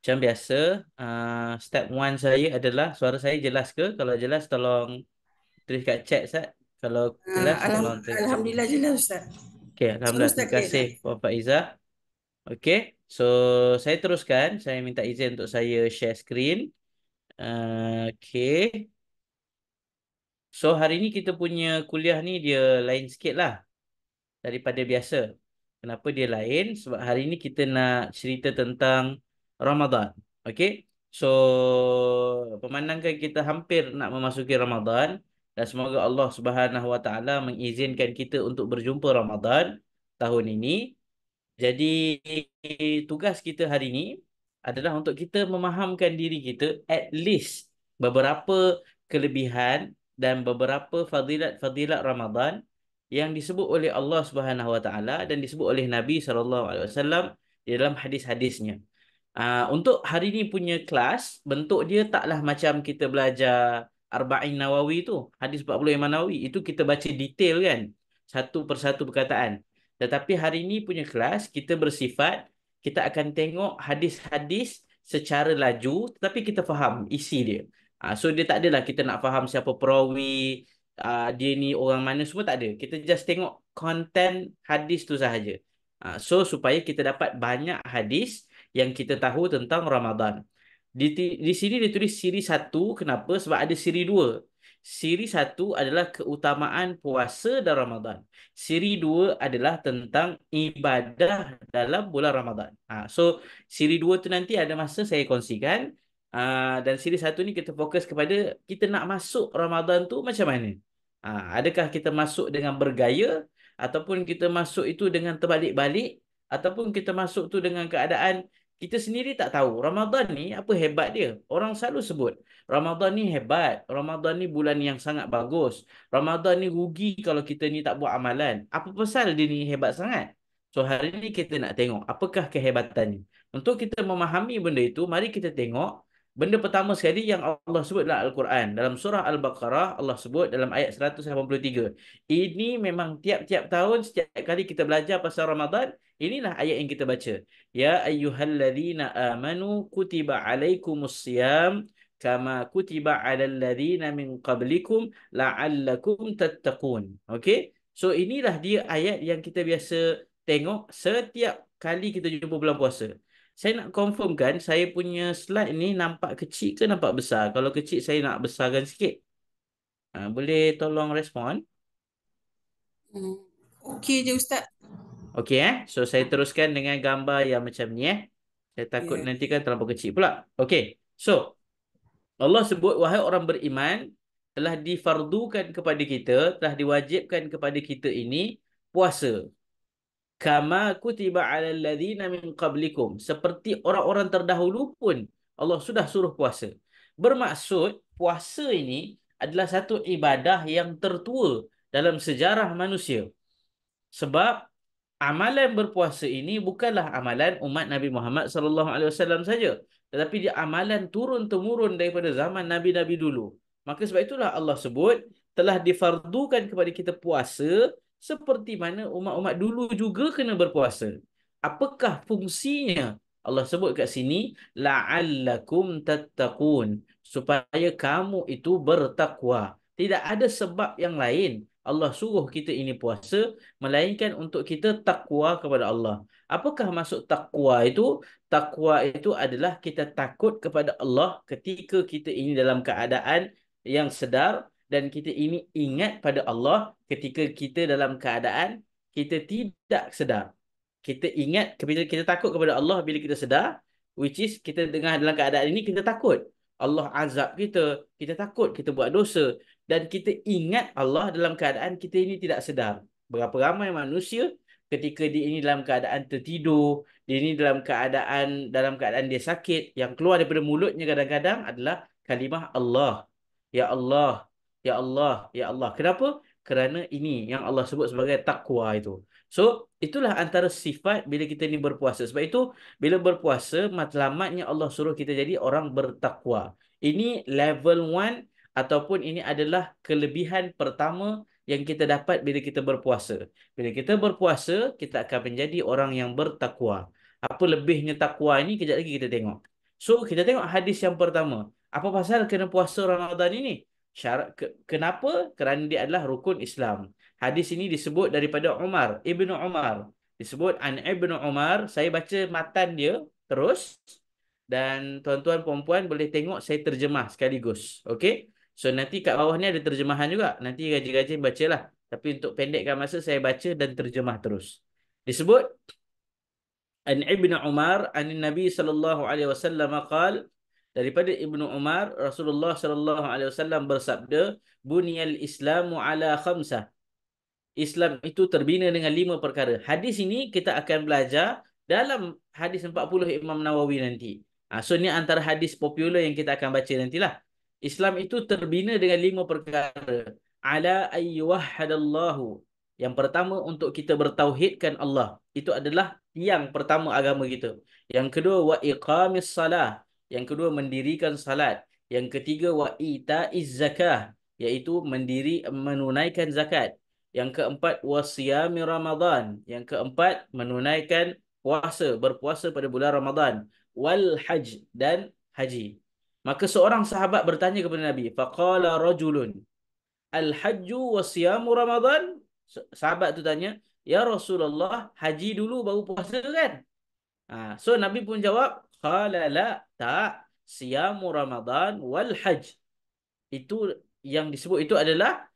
Macam biasa, step one saya adalah suara saya jelas ke? Kalau jelas tolong tulis kat chat Ustaz. Kalau jelas tolong tulis kat chat. Alhamdulillah jelas Ustaz. Okey, Suara alhamdulillah. Ustaz Terima clear kasih tak? Puan Faizah. Okey. So, saya teruskan. Saya minta izin untuk saya share screen. Okey. So, hari ni kita punya kuliah ni dia lain sikit lah daripada biasa. Kenapa dia lain? Sebab hari ini kita nak cerita tentang Ramadan. Okey. So, memandangkan kita hampir nak memasuki Ramadan dan semoga Allah Subhanahu Wa Taala mengizinkan kita untuk berjumpa Ramadan tahun ini. Jadi tugas kita hari ini adalah untuk kita memahamkan diri kita at least beberapa kelebihan dan beberapa fadilat-fadilat Ramadan yang disebut oleh Allah Subhanahu Wa Taala dan disebut oleh Nabi Sallallahu Alaihi Wasallam di dalam hadis-hadisnya. Untuk hari ini punya kelas, bentuk dia taklah macam kita belajar Arba'in Nawawi tu, hadis 40 Imam Nawawi. Itu kita baca detail kan, satu persatu perkataan. Tetapi hari ini punya kelas, kita bersifat, kita akan tengok hadis-hadis secara laju, tetapi kita faham isi dia. So dia tak adalah kita nak faham siapa perawi, dia ni orang mana, semua tak ada. Kita just tengok konten hadis tu sahaja. So supaya kita dapat banyak hadis yang kita tahu tentang Ramadan. Di sini dia tulis siri satu. Kenapa? Sebab ada siri dua. Siri satu adalah keutamaan puasa dan Ramadan. Siri dua adalah tentang ibadah dalam bulan Ramadan. So, siri dua tu nanti ada masa saya kongsikan. Dan siri satu ni kita fokus kepada kita nak masuk Ramadan tu macam mana? Adakah kita masuk dengan bergaya ataupun kita masuk itu dengan terbalik-balik ataupun kita masuk tu dengan keadaan kita sendiri tak tahu Ramadan ni apa hebat dia. Orang selalu sebut Ramadan ni hebat, Ramadan ni bulan yang sangat bagus, Ramadan ni rugi kalau kita ni tak buat amalan. Apa pasal dia ni hebat sangat? So hari ni kita nak tengok apakah kehebatannya. Untuk kita memahami benda itu, mari kita tengok benda pertama sekali yang Allah sebut dalam Al-Quran. Dalam surah Al-Baqarah, Allah sebut dalam ayat 183. Ini memang tiap-tiap tahun, setiap kali kita belajar pasal Ramadan, inilah ayat yang kita baca. Ya ayyuhalladzina amanu kutiba alaikumus siyam kama kutiba alal ladzina min qablikum la'allakum tattaqun. Okey? So inilah dia ayat yang kita biasa tengok setiap kali kita jumpa bulan puasa. Saya nak confirmkan saya punya slide ni nampak kecil ke nampak besar? Kalau kecil saya nak besarkan sikit. Boleh tolong respon? Hmm. Okey je Ustaz. Okey So saya teruskan dengan gambar yang macam ni Saya takut Ya. nanti kan terlalu kecil pula. Okey. So Allah sebut wahai orang beriman telah difardukan kepada kita, telah diwajibkan kepada kita ini puasa. Kama kutiba alal ladzina min qablikum. Seperti orang-orang terdahulu pun Allah sudah suruh puasa. Bermaksud puasa ini adalah satu ibadah yang tertua dalam sejarah manusia. Sebab amalan berpuasa ini bukanlah amalan umat Nabi Muhammad SAW saja, tetapi dia amalan turun-temurun daripada zaman Nabi-Nabi dulu. Maka sebab itulah Allah sebut telah difardukan kepada kita puasa seperti mana umat-umat dulu juga kena berpuasa. Apakah fungsinya? Allah sebut kat sini la'allakum tattaqun, supaya kamu itu bertakwa. Tidak ada sebab yang lain Allah suruh kita ini puasa melainkan untuk kita takwa kepada Allah. Apakah maksud takwa itu? Takwa itu adalah kita takut kepada Allah ketika kita ini dalam keadaan yang sedar dan kita ini ingat pada Allah ketika kita dalam keadaan kita tidak sedar. Kita ingat, bila kita takut kepada Allah bila kita sedar, which is kita tengah dalam keadaan ini kita takut. Allah azab kita, kita takut kita buat dosa dan kita ingat Allah dalam keadaan kita ini tidak sedar. Berapa ramai manusia ketika dia ini dalam keadaan tertidur, dia ini dalam keadaan dia sakit, yang keluar daripada mulutnya kadang-kadang adalah kalimah Allah. Ya Allah, ya Allah, ya Allah. Kenapa? Kerana ini yang Allah sebut sebagai takwa itu. So, itulah antara sifat bila kita ni berpuasa. Sebab itu, bila berpuasa, matlamatnya Allah suruh kita jadi orang bertakwa. Ini level 1 ataupun ini adalah kelebihan pertama yang kita dapat bila kita berpuasa. Bila kita berpuasa, kita akan menjadi orang yang bertakwa. Apa lebihnya takwa ini kejap lagi kita tengok. So kita tengok hadis yang pertama. Apa pasal kena puasa Ramadan ini? Kenapa? Kerana dia adalah rukun Islam. Hadis ini disebut daripada Ibnu Umar. Disebut an Ibnu Umar. Saya baca matan dia terus. Dan tuan-tuan perempuan boleh tengok saya terjemah sekaligus. Okey? So nanti kat bawah ni ada terjemahan juga. Nanti rajin-rajin bacalah. Tapi untuk pendekkan masa saya baca dan terjemah terus. Disebut an Ibnu Umar an Nabi sallallahu alaihi wasallam qala, daripada Ibnu Umar Rasulullah sallallahu alaihi wasallam bersabda, buniyal Islamu ala khamsah. Islam itu terbina dengan 5 perkara. Hadis ini kita akan belajar dalam hadis 40 Imam Nawawi nanti. So ni antara hadis popular yang kita akan baca nantilah. Islam itu terbina dengan 5 perkara. Ala ayyuhadallahu. Yang pertama, untuk kita bertauhidkan Allah. Itu adalah yang pertama agama kita. Yang kedua, wa iqamis salah. Yang kedua, mendirikan salat. Yang ketiga, wa ita'iz zakah, iaitu menunaikan zakat. Yang keempat, wasiyami Ramadan. Yang keempat, menunaikan puasa, berpuasa pada bulan Ramadan. Wal hajj, dan haji. Maka seorang sahabat bertanya kepada Nabi, faqala rajulun, al hajju wasiyamu Ramadan? Sahabat tu tanya, ya Rasulullah, haji dulu baru puasa kan? So Nabi pun jawab, qala la, tak, siyamu Ramadan wal hajj. Itu yang disebut itu adalah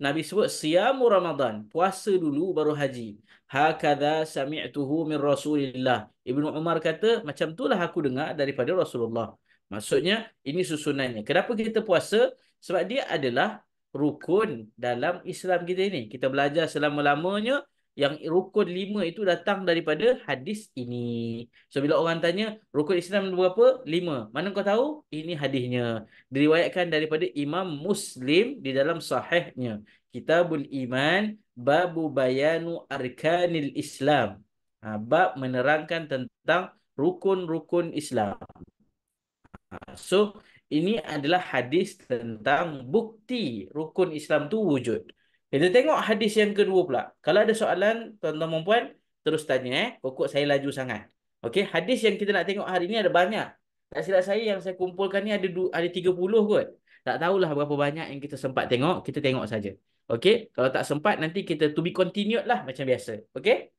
Nabi sebut siyamu Ramadan, puasa dulu baru haji. Hakadha sami'tuhu min Rasulillah. Ibnu Umar kata, macam itulah aku dengar daripada Rasulullah. Maksudnya, ini susunannya. Kenapa kita puasa? Sebab dia adalah rukun dalam Islam kita ini. Kita belajar selama-lamanya yang rukun 5 itu datang daripada hadis ini. So, bila orang tanya, rukun Islam berapa? 5. Mana kau tahu? Ini hadisnya. Diriwayatkan daripada Imam Muslim di dalam sahihnya. Kitabul Iman, babu bayanu arkanil Islam. Bab menerangkan tentang rukun-rukun Islam. So, ini adalah hadis tentang bukti rukun Islam tu wujud. Kita tengok hadis yang kedua pula. Kalau ada soalan, tuan-tuan dan puan, terus tanya. Pokok saya laju sangat. Okey, hadis yang kita nak tengok hari ni ada banyak. Tak silap saya yang saya kumpulkan ni ada 30 kot. Tak tahulah berapa banyak yang kita sempat tengok. Kita tengok saja. Okey, kalau tak sempat nanti kita to be continued lah macam biasa. Okey?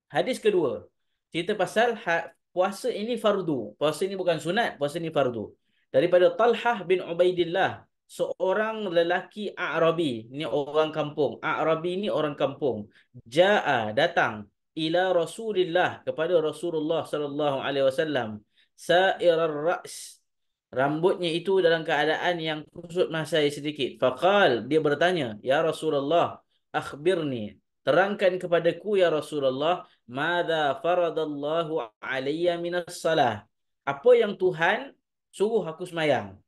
Hadis kedua. Cerita pasal puasa ini fardu. Puasa ini bukan sunat, puasa ini fardu. Daripada Talhah bin Ubaidillah, seorang lelaki A'rabi. Ini orang kampung. A'rabi ini orang kampung. Ja'a, datang ila Rasulillah, kepada Rasulullah sallallahu alaihi wasallam. Sa'irar ra's, rambutnya itu dalam keadaan yang kusut masai sedikit. Faqal, dia bertanya, ya Rasulullah, akhbirni, terangkan kepadaku ya Rasulullah, madza faradallahu alayya minas salah. Apa yang Tuhan suruh aku semayang?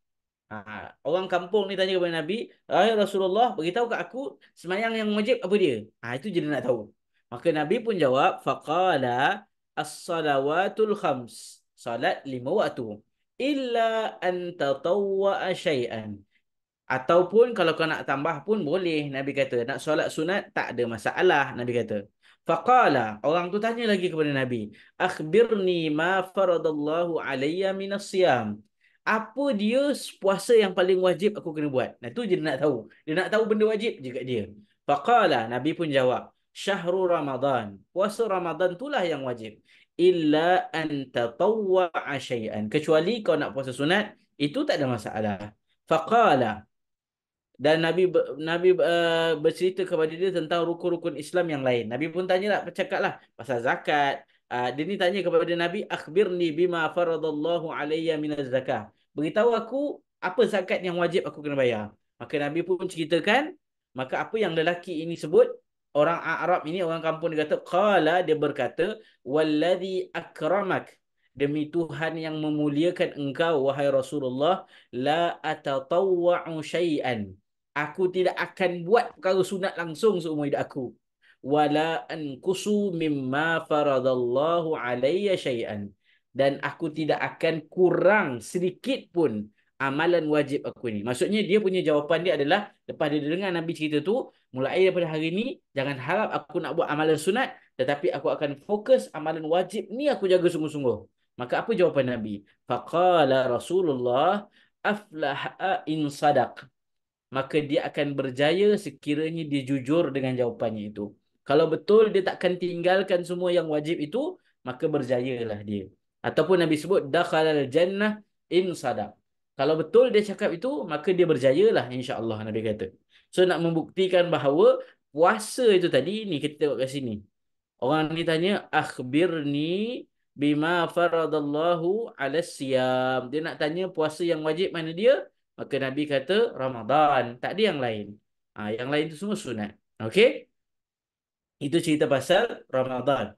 Orang kampung ni tanya kepada Nabi, ya Rasulullah, beritahu kat aku semayang yang wajib apa dia? Itu je dia nak tahu. Maka Nabi pun jawab, faqala as-salawatul khams. Salat 5 waktu. Illa an tatawwa'a syai'an. Ataupun kalau kau nak tambah pun boleh, Nabi kata. Nak solat sunat tak ada masalah, Nabi kata. Faqala, orang tu tanya lagi kepada Nabi, akhbirni ma faradallahu alayya minas siyam. Apa dia puasa yang paling wajib aku kena buat? Nah, tu je dia nak tahu. Dia nak tahu benda wajib juga dia. Faqala, Nabi pun jawab, syahrul Ramadan. Puasa Ramadan itulah yang wajib. Illa an tatawwa'a syai'an. Kecuali kau nak puasa sunat, itu tak ada masalah. Faqala, dan Nabi bercerita kepada dia tentang rukun-rukun Islam yang lain. Nabi pun tanyalah, bercakaplah pasal zakat. Dia ni tanya kepada Nabi, akhbirni bima faradallahu alayya minaz zakah. Beritahu aku apa zakat yang wajib aku kena bayar. Maka Nabi pun ceritakan, maka apa yang lelaki ini sebut, orang Arab ini, orang kampung, dia kata, qala, dia berkata, walladhi akramak, demi Tuhan yang memuliakan engkau wahai Rasulullah, la atatawwa'u syai'an, aku tidak akan buat perkara sunat langsung seumur hidup aku. Wala anqusu mimma faradallahu alayya syai'an. Dan aku tidak akan kurang sedikit pun amalan wajib aku ni. Maksudnya dia punya jawapan dia adalah, lepas dia dengar Nabi cerita tu, mulai daripada hari ni jangan harap aku nak buat amalan sunat, tetapi aku akan fokus amalan wajib ni aku jaga sungguh-sungguh. Maka apa jawapan Nabi? Faqala Rasulullah aflaha in sadaq. Maka dia akan berjaya sekiranya dia jujur dengan jawapannya itu. Kalau betul dia takkan tinggalkan semua yang wajib itu, maka berjayalah dia. Ataupun Nabi sebut dakhalal jannah in sadaq. Kalau betul dia cakap itu, maka dia berjayalah insya-Allah, Nabi kata. So nak membuktikan bahawa puasa itu tadi ni, kita tengok kat sini. Orang ni tanya, akhbirni bima faradallahu ala siyam. Dia nak tanya puasa yang wajib mana dia? Maka Nabi kata Ramadan. Tak ada yang lain. Yang lain tu semua sunat. Okey? Itu cerita pasal Ramadan.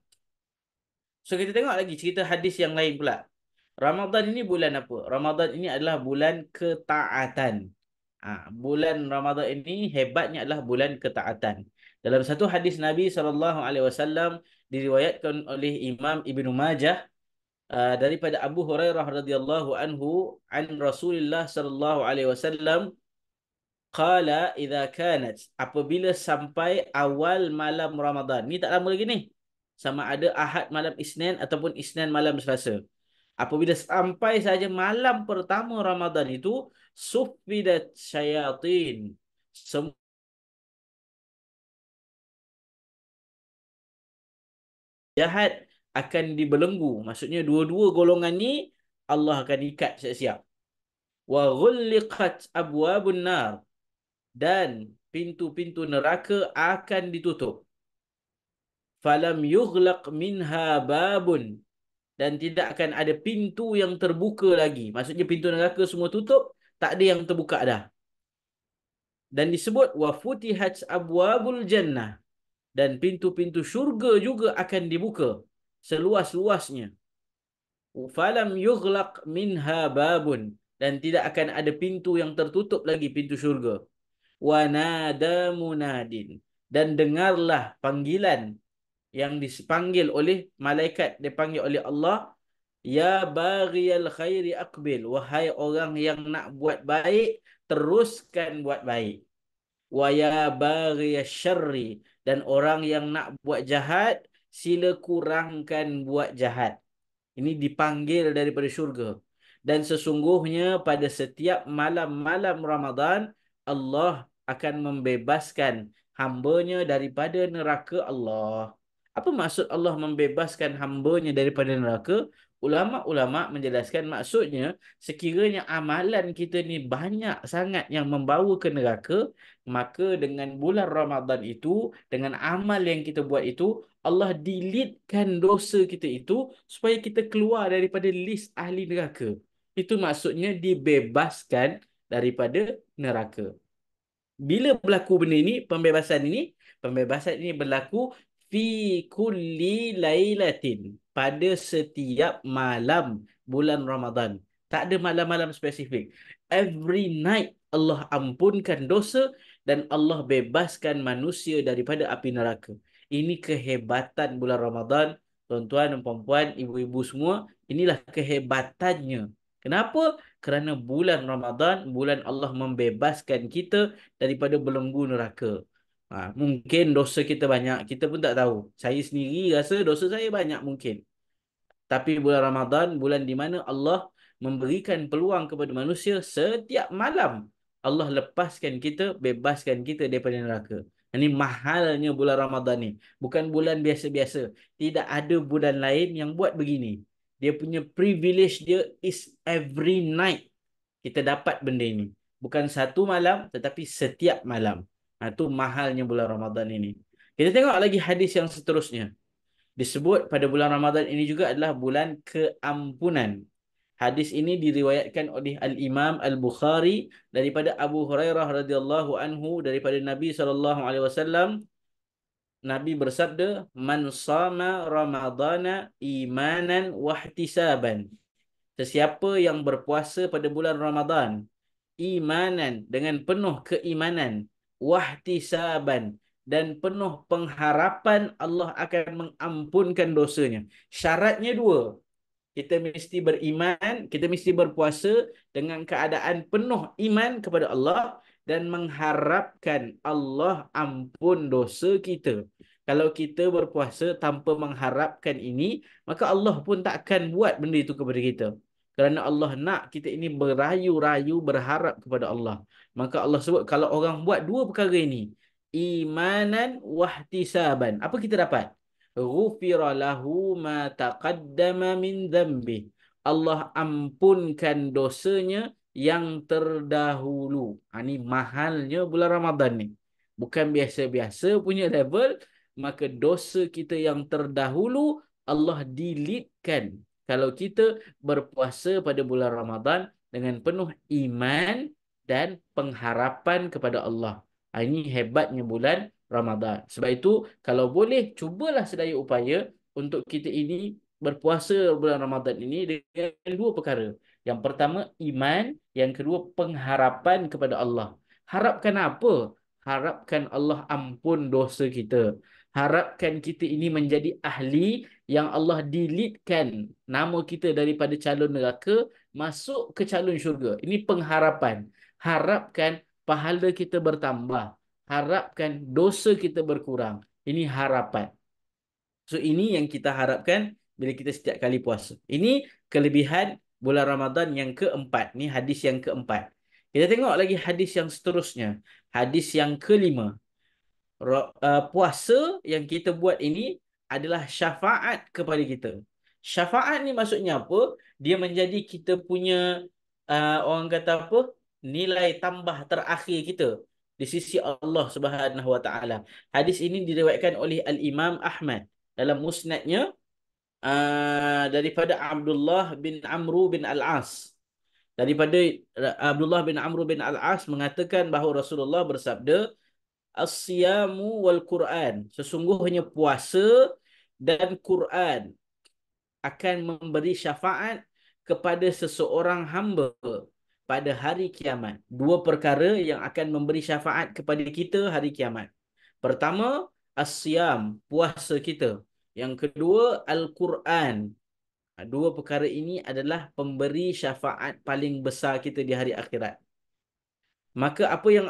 So kita tengok lagi cerita hadis yang lain pula. Ramadan ini bulan apa? Ramadan ini adalah bulan ketaatan. Bulan Ramadan ini hebatnya adalah bulan ketaatan. Dalam satu hadis Nabi SAW diriwayatkan oleh Imam Ibnu Majah daripada Abu Hurairah radhiyallahu anhu an Rasulullah sallallahu alaihi wasallam qala idza kanat, apabila sampai awal malam Ramadan. Ni tak lama lagi ni. Sama ada Ahad malam Isnin ataupun Isnin malam Selasa. Apabila sampai saja malam pertama Ramadan itu, suffidat syayatin. Semua jahat akan dibelenggu. Maksudnya dua-dua golongan ni Allah akan ikat siap-siap. Wa ghulliqat abwabun nar, dan pintu-pintu neraka akan ditutup. Falam yughlaq minha babun, dan tidak akan ada pintu yang terbuka lagi. Maksudnya pintu neraka semua tutup, tak ada yang terbuka dah. Dan disebut wa futihat abwabul jannah, dan pintu-pintu syurga juga akan dibuka seluas-luasnya. Falam yughlaq minha babun, dan tidak akan ada pintu yang tertutup lagi, pintu syurga. Wa nada munadin, dan dengarlah panggilan yang dipanggil oleh malaikat, dipanggil oleh Allah, ya baghiyal khairi aqbil, wahai orang yang nak buat baik, teruskan buat baik. Wa ya baghiyasy syarri, dan orang yang nak buat jahat, sila kurangkan buat jahat. Ini dipanggil daripada syurga. Dan sesungguhnya pada setiap malam-malam Ramadan, Allah akan membebaskan hambanya daripada neraka Allah. Apa maksud Allah membebaskan hambanya daripada neraka? Ulama-ulama menjelaskan maksudnya, sekiranya amalan kita ni banyak sangat yang membawa ke neraka, maka dengan bulan Ramadan itu, dengan amal yang kita buat itu, Allah deletekan dosa kita itu supaya kita keluar daripada list ahli neraka. Itu maksudnya dibebaskan daripada neraka. Bila berlaku benda ini, pembebasan ini berlaku fi kulli lailatin, pada setiap malam bulan Ramadan. Tak ada malam-malam spesifik. Every night Allah ampunkan dosa dan Allah bebaskan manusia daripada api neraka. Ini kehebatan bulan Ramadan, tuan-tuan dan puan-puan, ibu-ibu semua. Inilah kehebatannya. Kenapa? Kerana bulan Ramadan, bulan Allah membebaskan kita daripada belenggu neraka. Mungkin dosa kita banyak, kita pun tak tahu. Saya sendiri rasa dosa saya banyak mungkin. Tapi bulan Ramadan, bulan di mana Allah memberikan peluang kepada manusia setiap malam. Allah lepaskan kita, bebaskan kita daripada neraka. Ini mahalnya bulan Ramadan ni. Bukan bulan biasa-biasa. Tidak ada bulan lain yang buat begini. Dia punya privilege dia is every night. Kita dapat benda ini. Bukan satu malam, tetapi setiap malam. Itu mahalnya bulan Ramadan ini. Kita tengok lagi hadis yang seterusnya. Disebut pada bulan Ramadan ini juga adalah bulan keampunan. Hadis ini diriwayatkan oleh Al-Imam Al-Bukhari daripada Abu Hurairah radhiyallahu anhu, daripada Nabi SAW. Nabi bersabda, man sama ramadana imanan wahtisaban. Sesiapa yang berpuasa pada bulan Ramadan imanan, dengan penuh keimanan, wahtisaban, dan penuh pengharapan Allah akan mengampunkan dosanya. Syaratnya dua. Kita mesti beriman, kita mesti berpuasa dengan keadaan penuh iman kepada Allah dan mengharapkan Allah ampun dosa kita. Kalau kita berpuasa tanpa mengharapkan ini, maka Allah pun tak akan buat benda itu kepada kita. Kerana Allah nak kita ini berayu-rayu berharap kepada Allah. Maka Allah sebut kalau orang buat dua perkara ini, imanan wahtisaban. Apa kita dapat? Ghufira lahu ma taqaddama min dhanbi. Allah ampunkan dosanya yang terdahulu. Ini mahalnya bulan Ramadan ni. Bukan biasa-biasa punya level. Maka dosa kita yang terdahulu Allah deletekan. Kalau kita berpuasa pada bulan Ramadan dengan penuh iman dan pengharapan kepada Allah. Ini hebatnya bulan Ramadan. Sebab itu, kalau boleh, cubalah sedaya upaya untuk kita ini berpuasa bulan Ramadan ini dengan dua perkara. Yang pertama, iman. Yang kedua, pengharapan kepada Allah. Harapkan apa? Harapkan Allah ampun dosa kita. Harapkan kita ini menjadi ahli yang Allah deletekan nama kita daripada calon neraka masuk ke calon syurga. Ini pengharapan. Harapkan pahala kita bertambah. Harapkan dosa kita berkurang. Ini harapan. So ini yang kita harapkan bila kita setiap kali puasa. Ini kelebihan bulan Ramadan yang keempat. Ni hadis yang keempat. Kita tengok lagi hadis yang seterusnya. Hadis yang kelima. Puasa yang kita buat ini adalah syafaat kepada kita. Syafaat ni maksudnya apa? Dia menjadi kita punya orang kata apa? Nilai tambah terakhir kita di sisi Allah Subhanahu Wa Taala. Hadis ini diriwayatkan oleh Al-Imam Ahmad dalam musnadnya daripada Abdullah bin Amru bin Al-As. Daripada Abdullah bin Amru bin Al-As mengatakan bahawa Rasulullah bersabda, As-siyamu wal Quran. Sesungguhnya puasa dan Quran akan memberi syafaat kepada seseorang hamba pada hari kiamat. Dua perkara yang akan memberi syafaat kepada kita hari kiamat. Pertama, as-siyam, puasa kita. Yang kedua, Al-Quran. Dua perkara ini adalah pemberi syafaat paling besar kita di hari akhirat. Maka apa yang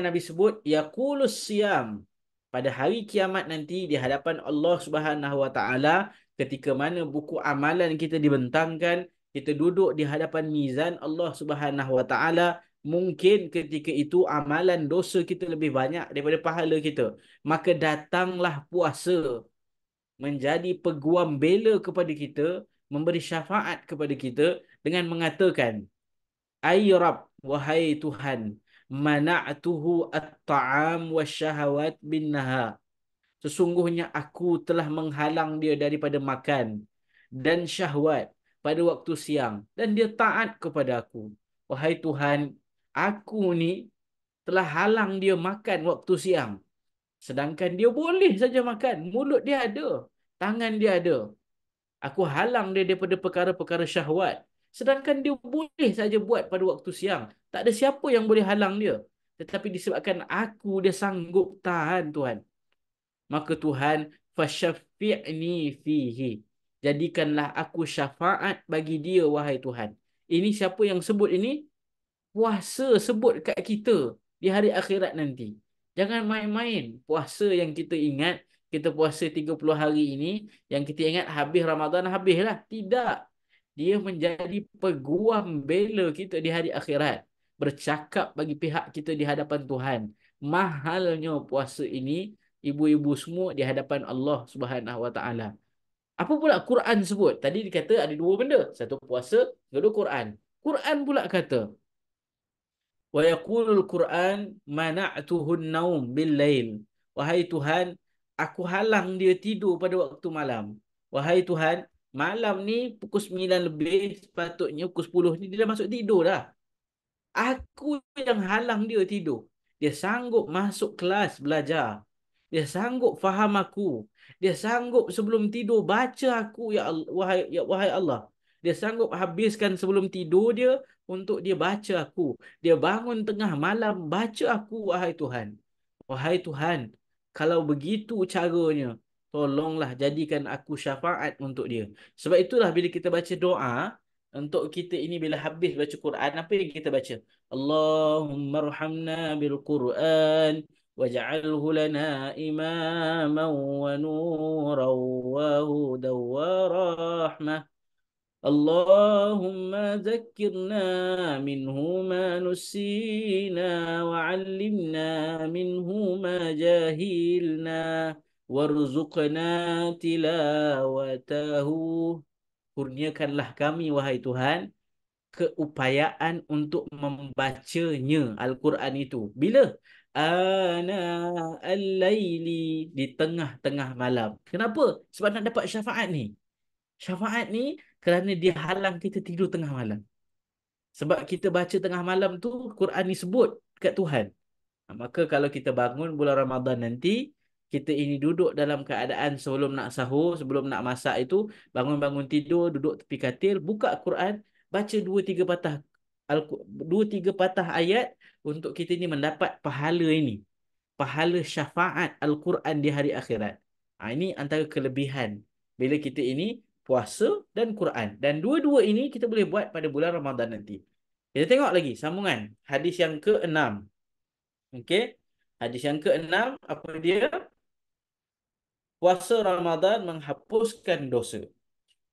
Nabi sebut, yaqulus siyam, pada hari kiamat nanti di hadapan Allah Subhanahu Wa Taala, ketika mana buku amalan kita dibentangkan, kita duduk di hadapan mizan Allah Subhanahu Wa Taala, mungkin ketika itu amalan dosa kita lebih banyak daripada pahala kita. Maka datanglah puasa menjadi peguam bela kepada kita, memberi syafaat kepada kita dengan mengatakan, Ay Rab, wahai Tuhan, mana'tuhu at-ta'am wasyahawat bin nahar. Sesungguhnya aku telah menghalang dia daripada makan dan syahwat pada waktu siang dan dia taat kepada aku. Wahai Tuhan, aku ni telah halang dia makan waktu siang. Sedangkan dia boleh saja makan. Mulut dia ada, tangan dia ada. Aku halang dia daripada perkara-perkara syahwat. Sedangkan dia boleh saja buat pada waktu siang. Tak ada siapa yang boleh halang dia. Tetapi disebabkan aku, dia sanggup tahan, Tuhan. Maka Tuhan, fasyafi'ni fihi. Jadikanlah aku syafaat bagi dia, wahai Tuhan. Ini siapa yang sebut ini? Puasa sebut kat kita di hari akhirat nanti. Jangan main-main. Puasa yang kita ingat, kita puasa 30 hari ini, yang kita ingat habis Ramadan, habislah. Tidak. Dia menjadi peguam bela kita di hari akhirat. Bercakap bagi pihak kita di hadapan Tuhan. Mahalnya puasa ini, ibu-ibu semua di hadapan Allah Subhanahu Wa Taala. Apa pula Quran sebut? Tadi dikata ada dua benda. Satu puasa, kedua Quran. Quran pula kata, wa yaqulul Quran mana'tuhun naum bil lail. Wahai Tuhan, aku halang dia tidur pada waktu malam. Wahai Tuhan, malam ni pukul 9 lebih, sepatutnya pukul 10 ni dia dah masuk tidur dah. Aku yang halang dia tidur. Dia sanggup masuk kelas belajar. Dia sanggup faham aku. Dia sanggup sebelum tidur baca aku, ya Allah, wahai Allah. Dia sanggup habiskan sebelum tidur dia untuk dia baca aku. Dia bangun tengah malam baca aku, wahai Tuhan. Wahai Tuhan, kalau begitu caranya, tolonglah jadikan aku syafaat untuk dia. Sebab itulah bila kita baca doa, untuk kita ini bila habis baca Quran, apa yang kita baca? Allahumma arhamna bil Quran واجعله لنا إماما ونورا وهدى ورحمة. اللهم ذكرنا منه ما نسينا وعلمنا منه ما جاهلنا وارزقنا تلاوته. Kurniakanlah kami, wahai Tuhan, keupayaan untuk membacanya Al-Quran itu. Bila? Ana al-laili, di tengah-tengah malam. Kenapa? Sebab nak dapat syafaat ni. Syafaat ni kerana dia halang kita tidur tengah malam. Sebab kita baca tengah malam tu, Quran ni sebut kat Tuhan. Maka kalau kita bangun bulan Ramadan nanti, kita ini duduk dalam keadaan sebelum nak sahur, sebelum nak masak itu, bangun-bangun tidur, duduk tepi katil, buka Quran, baca dua tiga patah ayat untuk kita ini mendapat pahala ini. Pahala syafaat Al-Quran di hari akhirat. Ini antara kelebihan bila kita ini puasa dan Quran. Dan dua-dua ini kita boleh buat pada bulan Ramadan nanti. Kita tengok lagi sambungan hadis yang ke-6. Okey. Hadis yang ke-6, apa dia? Puasa Ramadan menghapuskan dosa.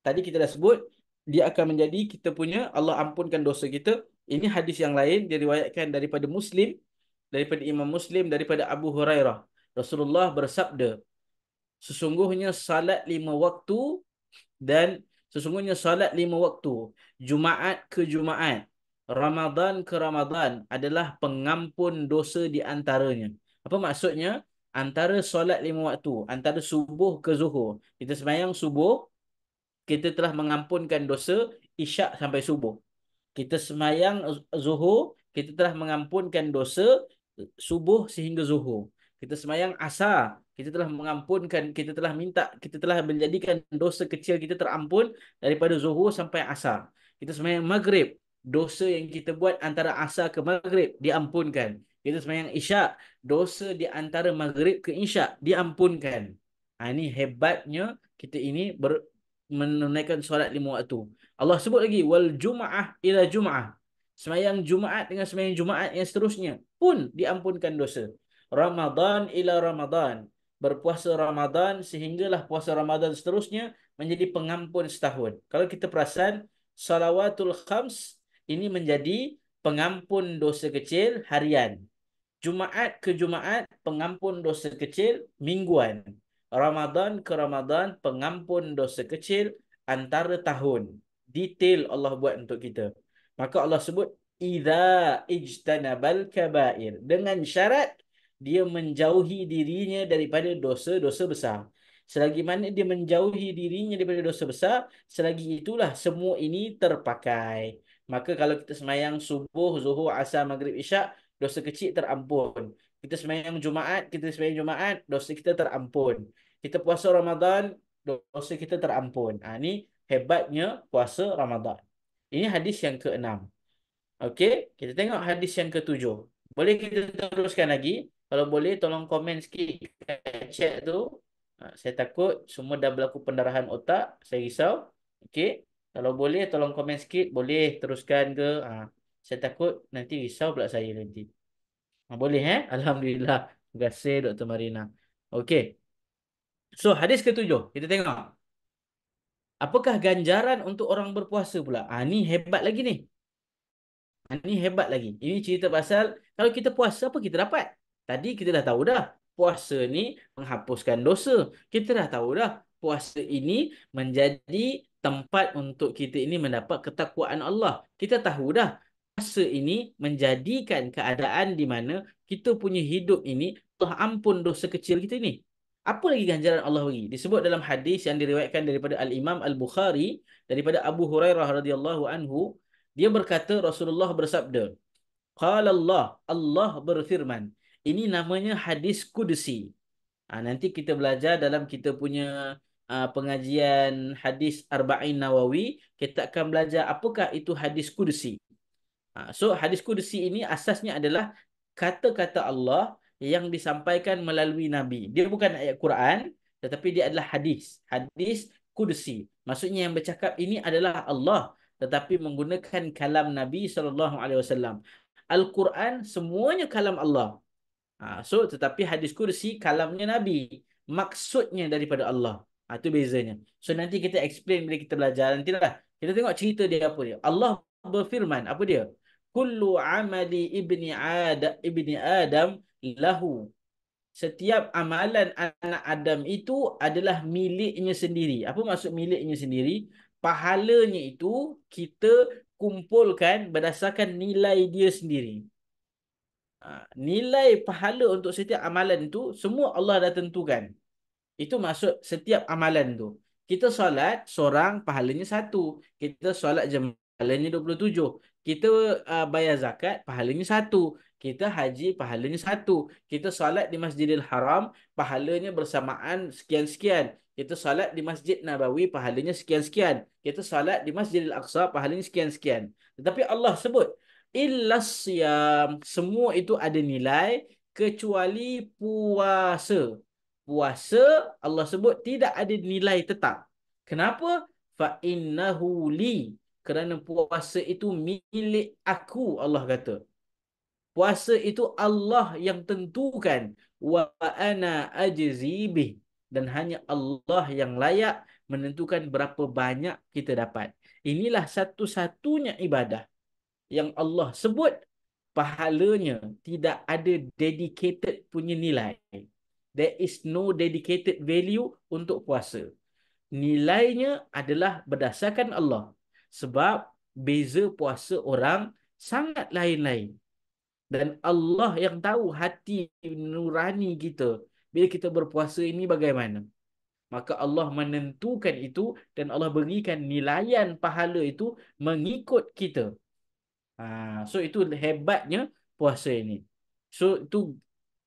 Tadi kita dah sebut, dia akan menjadi kita punya, Allah ampunkan dosa kita. Ini hadis yang lain, dia riwayatkan daripada Muslim, daripada Imam Muslim, daripada Abu Hurairah. Rasulullah bersabda, sesungguhnya salat 5 waktu dan sesungguhnya salat 5 waktu, Jumaat ke Jumaat, Ramadan ke Ramadan adalah pengampun dosa di antaranya. Apa maksudnya? Antara solat 5 waktu, antara subuh ke zuhur, kita sembahyang subuh, kita telah mengampunkan dosa isyak sampai subuh. Kita sembahyang zuhur, kita telah mengampunkan dosa subuh sehingga zuhur. Kita sembahyang asar, kita telah mengampunkan, kita telah menjadikan dosa kecil kita terampun daripada zuhur sampai asar. Kita sembahyang maghrib, dosa yang kita buat antara asar ke maghrib diampunkan. Kita sembahyang isyak, dosa di antara maghrib ke isyak diampunkan. Ini hebatnya kita ini menunaikan solat 5 waktu. Allah sebut lagi wal jum'ah ila jum'ah. Sembahyang Jumaat dengan sembahyang Jumaat yang seterusnya pun diampunkan dosa. Ramadan ila Ramadan. Berpuasa Ramadan sehinggalah puasa Ramadan seterusnya menjadi pengampun setahun. Kalau kita perasan, salawatul khams ini menjadi pengampun dosa kecil harian. Jumaat ke Jumaat pengampun dosa kecil mingguan. Ramadan ke Ramadan pengampun dosa kecil antara tahun. Detail Allah buat untuk kita. Maka Allah sebut idza ijtanabal kabair, dengan syarat dia menjauhi dirinya daripada dosa-dosa besar. Selagi mana dia menjauhi dirinya daripada dosa besar, selagi itulah semua ini terpakai. Maka kalau kita sembahyang subuh, zuhur, asar, maghrib, isyak, dosa kecil terampun. Kita sembahyang Jumaat, dosa kita terampun. Kita puasa Ramadan, dosa kita terampun. Ini hebatnya puasa Ramadan. Ini hadis yang ke-6. Okey, kita tengok hadis yang ke-7. Boleh kita teruskan lagi? Kalau boleh, tolong komen sikit kat chat tu. Saya takut semua dah berlaku pendarahan otak. Saya risau. Okey, kalau boleh, tolong komen sikit. Boleh teruskan ke? Saya takut nanti risau pula saya nanti. Boleh Alhamdulillah. Terima kasih Dr. Marina. Okey. So, hadis ke-7. Kita tengok. Apakah ganjaran untuk orang berpuasa pula? Ni hebat lagi ni. Ini hebat lagi. Ini cerita pasal kalau kita puasa apa kita dapat? Tadi kita dah tahu dah. Puasa ni menghapuskan dosa. Kita dah tahu dah. Puasa ini menjadi tempat untuk kita ini mendapat ketakwaan Allah. Kita tahu dah. Puasa ini menjadikan keadaan di mana kita punya hidup ini Allah ampun dosa kecil kita ni. Apa lagi ganjaran Allah bagi? Disebut dalam hadis yang diriwayatkan daripada Al-Imam Al-Bukhari daripada Abu Hurairah radhiyallahu anhu, dia berkata Rasulullah bersabda, qala Allah, Allah berfirman. Ini namanya hadis qudsi. Nanti kita belajar dalam kita punya pengajian hadis Arba'in Nawawi, kita akan belajar apakah itu hadis qudsi. So hadis qudsi ini asasnya adalah kata-kata Allah yang disampaikan melalui Nabi. Dia bukan ayat Quran, tetapi dia adalah hadis. Hadis qudsi. Maksudnya yang bercakap ini adalah Allah, tetapi menggunakan kalam Nabi SAW. Al-Quran semuanya kalam Allah. So tetapi hadis kursi kalamnya Nabi, maksudnya daripada Allah. Itu bezanya. So nanti kita explain bila kita belajar nantilah. Kita tengok cerita dia apa dia. Allah berfirman apa dia? Kullu amali ibni Adam lahu. Setiap amalan anak Adam itu adalah miliknya sendiri. Apa maksud miliknya sendiri? Pahalanya itu kita kumpulkan berdasarkan nilai dia sendiri. Nilai pahala untuk setiap amalan itu semua Allah dah tentukan. Itu maksud setiap amalan tu. Kita solat seorang pahalanya satu. Kita solat jemaah pahalanya 27. Kita bayar zakat pahalanya satu. Kita haji pahalanya satu. Kita solat di Masjidil Haram pahalanya bersamaan sekian-sekian. Kita solat di Masjid Nabawi pahalanya sekian-sekian. Kita solat di Masjidil Aqsa pahalanya sekian-sekian. Tetapi Allah sebut illas siyam, semua itu ada nilai kecuali puasa. Puasa Allah sebut tidak ada nilai tetap. Kenapa? Fa innahu li, kerana puasa itu milik aku, Allah kata. Puasa itu Allah yang tentukan. Wa ana ajzi bih, dan hanya Allah yang layak menentukan berapa banyak kita dapat. Inilah satu-satunya ibadah yang Allah sebut pahalanya tidak ada dedicated punya nilai. There is no dedicated value untuk puasa. Nilainya adalah berdasarkan Allah. Sebab beza puasa orang sangat lain-lain. Dan Allah yang tahu hati nurani kita bila kita berpuasa ini bagaimana. Maka Allah menentukan itu dan Allah berikan nilaian pahala itu mengikut kita. So itu hebatnya puasa ini. So itu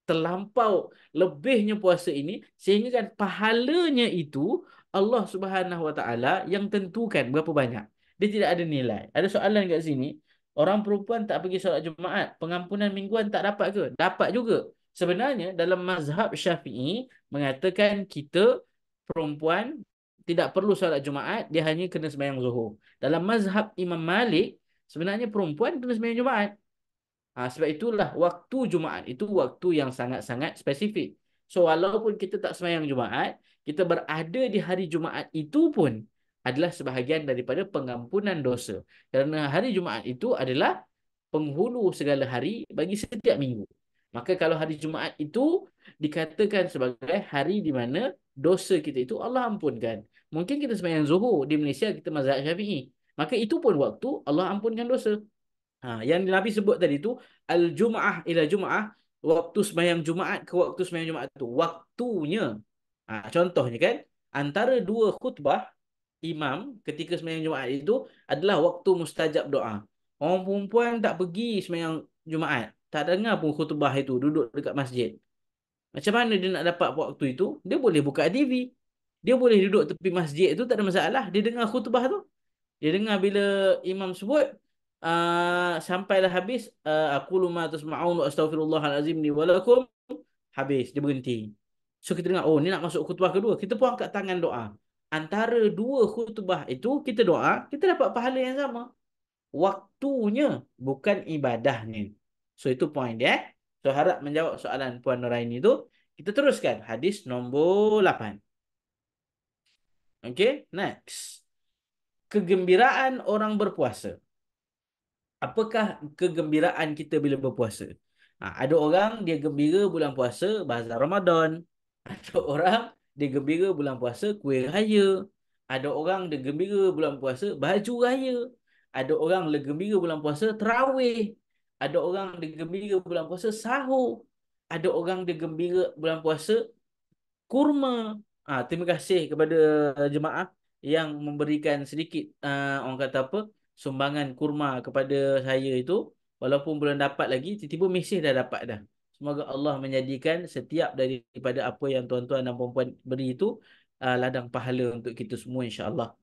terlampau lebihnya puasa ini sehingga kan pahalanya itu Allah Subhanahu Wa Taala yang tentukan berapa banyak. Dia tidak ada nilai. Ada soalan kat sini. Orang perempuan tak pergi solat Jumaat, pengampunan mingguan tak dapat ke? Dapat juga. Sebenarnya dalam mazhab Syafi'i mengatakan kita perempuan tidak perlu solat Jumaat, dia hanya kena sembahyang Zuhur. Dalam mazhab Imam Malik, sebenarnya perempuan kena sembahyang Jumaat. Sebab itulah waktu Jumaat itu waktu yang sangat-sangat spesifik. So walaupun kita tak sembahyang Jumaat, kita berada di hari Jumaat itu pun adalah sebahagian daripada pengampunan dosa. Kerana hari Jumaat itu adalah penghulu segala hari bagi setiap minggu. Maka kalau hari Jumaat itu dikatakan sebagai hari di mana dosa kita itu Allah ampunkan. Mungkin kita sembahyang Zuhur di Malaysia, kita mazhab Syafi'i. Maka itu pun waktu Allah ampunkan dosa. Yang Nabi sebut tadi tu al-jum'ah ila jum'ah, waktu sembahyang Jumaat ke waktu sembahyang Jumaat tu waktunya. Contohnya kan antara dua khutbah imam ketika sembahyang Jumaat itu adalah waktu mustajab doa. Orang perempuan tak pergi sembahyang Jumaat, tak dengar pun khutbah itu, duduk dekat masjid. Macam mana dia nak dapat waktu itu? Dia boleh buka TV. Dia boleh duduk tepi masjid itu, tak ada masalah. Dia dengar khutbah tu. Dia dengar bila imam sebut sampailah habis, aqulu ma tasma'un wa astaghfirullahalazim li wa lakum, habis dia berhenti. So kita dengar, oh ni nak masuk khutbah kedua, kita pun angkat tangan doa. Antara dua khutbah itu kita doa, kita dapat pahala yang sama. Waktunya bukan ibadahnya. So itu poin dia. So harap menjawab soalan Puan Nuraini itu. Kita teruskan hadis nombor 8. Okay, next. Kegembiraan orang berpuasa. Apakah kegembiraan kita bila berpuasa? Ada orang dia gembira bulan puasa bazar Ramadan. Ada orang dia gembira bulan puasa kuih raya. Ada orang dia gembira bulan puasa baju raya. Ada orang dia gembira bulan puasa tarawih. Ada orang dia gembira bulan puasa sahur. Ada orang dia gembira bulan puasa kurma. Terima kasih kepada jemaah yang memberikan sedikit orang kata apa, sumbangan kurma kepada saya itu. Walaupun belum dapat lagi, tiba-tiba mesej dah dapat dah. Semoga Allah menjadikan setiap daripada apa yang tuan-tuan dan puan-puan beri itu ladang pahala untuk kita semua, insya-Allah.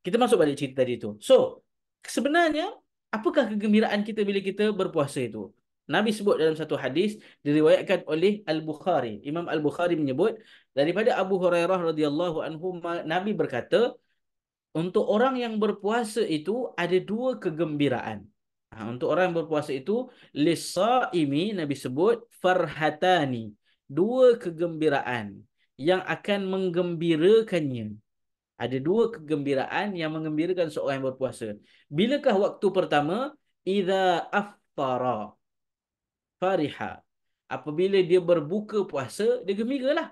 Kita masuk balik cerita tadi tu. So, sebenarnya apakah kegembiraan kita bila kita berpuasa itu? Nabi sebut dalam satu hadis diriwayatkan oleh Al-Bukhari. Imam Al-Bukhari menyebut daripada Abu Hurairah radhiyallahu anhu, Nabi berkata, untuk orang yang berpuasa itu ada dua kegembiraan. Untuk orang yang berpuasa itu lisaimi Nabi sebut farhatani, dua kegembiraan yang akan menggembirakannya. Ada dua kegembiraan yang mengembirakan seorang yang berpuasa. Bilakah waktu pertama? Idza aftara fariha. Apabila dia berbuka puasa, dia gembiralah.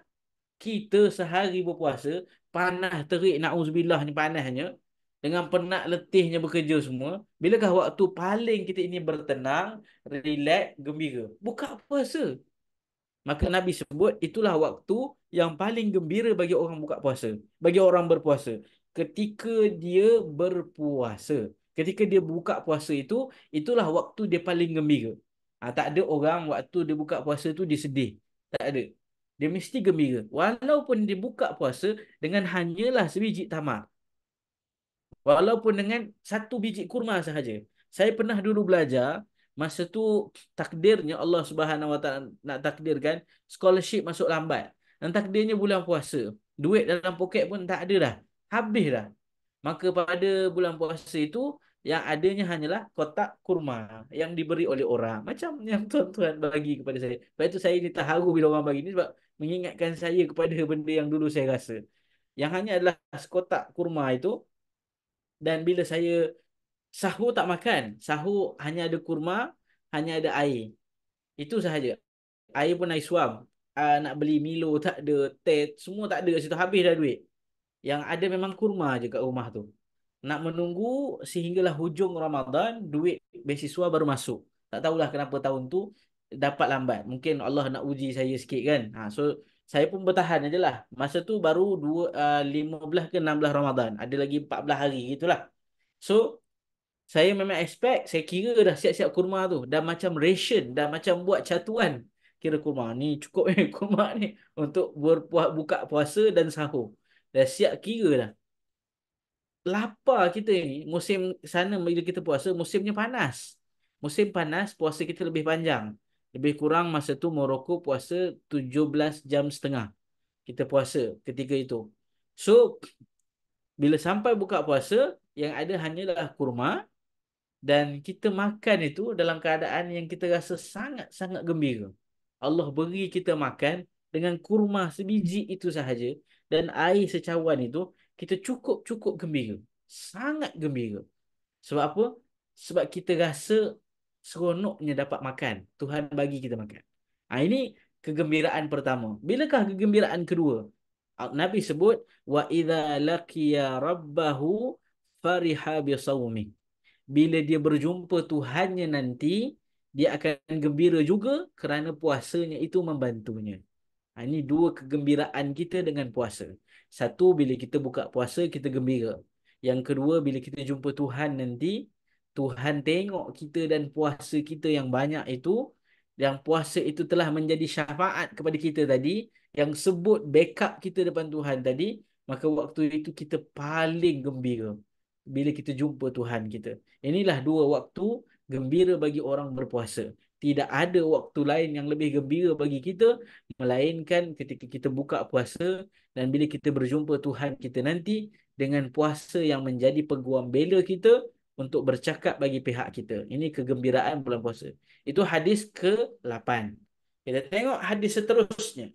Kita sehari berpuasa, panas terik, na'udzubillah ni panasnya, dengan penat letihnya bekerja semua, bilakah waktu paling kita ini bertenang, relax, gembira? Buka puasa. Maka Nabi sebut itulah waktu yang paling gembira bagi orang buka puasa, bagi orang berpuasa. Ketika dia berpuasa, ketika dia buka puasa itu, itulah waktu dia paling gembira. Tak ada orang waktu dia buka puasa tu dia sedih. Tak ada. Dia mesti gembira. Walaupun dia buka puasa dengan hanyalah sebiji tamar. Walaupun dengan satu biji kurma sahaja. Saya pernah dulu belajar, masa tu takdirnya Allah Subhanahu Wa Taala nak takdirkan scholarship masuk lambat. Dan takdirnya bulan puasa. Duit dalam poket pun tak ada dah. Habis dah. Maka pada bulan puasa itu yang adanya hanyalah kotak kurma yang diberi oleh orang. Macam yang tuan-tuan bagi kepada saya. Sebab itu saya ni terharu bila orang bagi ni sebab mengingatkan saya kepada benda yang dulu saya rasa. Yang hanya adalah sekotak kurma itu, dan bila saya sahur tak makan. Sahur hanya ada kurma, hanya ada air. Itu sahaja. Air pun air suam. Nak beli Milo tak ada, teh semua tak ada kat situ, habis dah duit. Yang ada memang kurma je kat rumah tu. Nak menunggu sehinggalah hujung Ramadan, duit beasiswa baru masuk. Tak tahulah kenapa tahun tu dapat lambat. Mungkin Allah nak uji saya sikit kan. So saya pun bertahan aje lah. Masa tu baru 15 ke 16 Ramadan. Ada lagi 14 hari gitulah. So saya memang expect, saya kira dah siap-siap kurma tu. Dah macam ration, dah macam buat catuan. Kira kurma ni cukup ni, kurma ni untuk buka puasa dan sahur. Dah siap kira dah. Lapar kita ni, musim sana bila kita puasa, musimnya panas. Musim panas, puasa kita lebih panjang. Lebih kurang masa tu Morocco puasa 17 jam setengah. Kita puasa ketika itu. So, bila sampai buka puasa, yang ada hanyalah kurma, dan kita makan itu dalam keadaan yang kita rasa sangat-sangat gembira. Allah beri kita makan dengan kurma sebiji itu sahaja dan air secawan itu, kita cukup-cukup gembira. Sangat gembira. Sebab apa? Sebab kita rasa seronoknya dapat makan. Tuhan bagi kita makan. Ini kegembiraan pertama. Bilakah kegembiraan kedua? Nabi sebut wa idza laqiya rabbahu fariha bi shaumi. Bila dia berjumpa Tuhannya nanti, dia akan gembira juga kerana puasanya itu membantunya. Ini dua kegembiraan kita dengan puasa. Satu, bila kita buka puasa, kita gembira. Yang kedua, bila kita jumpa Tuhan nanti, Tuhan tengok kita dan puasa kita yang banyak itu, yang puasa itu telah menjadi syafaat kepada kita tadi, yang sebut backup kita depan Tuhan tadi, maka waktu itu kita paling gembira bila kita jumpa Tuhan kita. Inilah dua waktu gembira bagi orang berpuasa. Tidak ada waktu lain yang lebih gembira bagi kita melainkan ketika kita buka puasa dan bila kita berjumpa Tuhan kita nanti dengan puasa yang menjadi peguam bela kita untuk bercakap bagi pihak kita. Ini kegembiraan bulan puasa. Itu hadis ke-8. Kita tengok hadis seterusnya.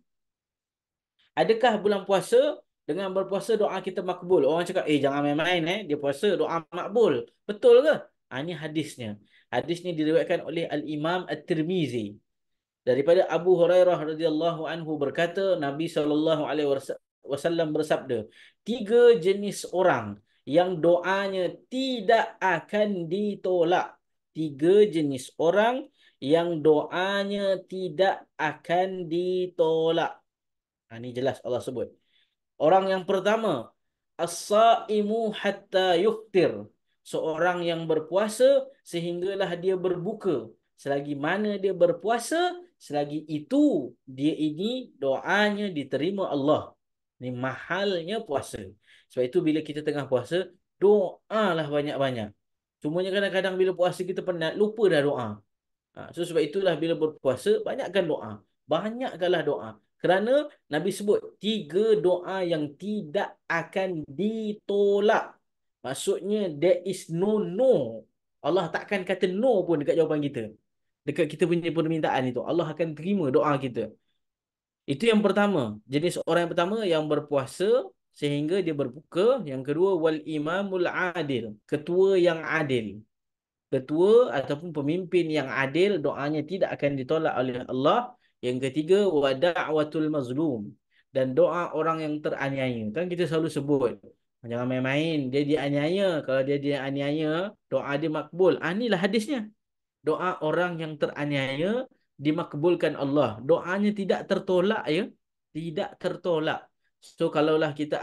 Adakah bulan puasa dengan berpuasa doa kita makbul? Orang cakap, jangan main-main dia puasa doa makbul. Betul ke? Ini hadisnya. Hadis ni diriwayatkan oleh Al-Imam At-Tirmizi. Daripada Abu Hurairah radhiyallahu anhu berkata, Nabi SAW bersabda, 3 jenis orang yang doanya tidak akan ditolak. 3 jenis orang yang doanya tidak akan ditolak. Ini jelas Allah sebut. Orang yang pertama, as-saimu hatta yuftir. Seorang yang berpuasa sehinggalah dia berbuka. Selagi mana dia berpuasa, selagi itu dia ini doanya diterima Allah. Ini mahalnya puasa. Sebab itu bila kita tengah puasa, doalah banyak-banyak. Cumanya kadang-kadang bila puasa kita penat, lupa dah doa. So sebab itulah bila berpuasa, banyakkan doa. Banyakkanlah doa. Kerana Nabi sebut 3 doa yang tidak akan ditolak. Maksudnya there is no Allah takkan kata no pun dekat jawapan kita. Dekat kita punya permintaan itu. Allah akan terima doa kita. Itu yang pertama. Jenis orang yang pertama yang berpuasa sehingga dia berbuka. Yang kedua, wal imamul adil. Ketua yang adil. Ketua ataupun pemimpin yang adil, doanya tidak akan ditolak oleh Allah. Yang ketiga, wa da'watul mazlum. Dan doa orang yang teraniaya. Kan kita selalu sebut, jangan main-main, dia dianiaya. Kalau dia dianiaya, doa dia makbul. Inilah hadisnya. Doa orang yang teraniaya dimakbulkan Allah. Doanya tidak tertolak, ya. Tidak tertolak. So kalaulah kita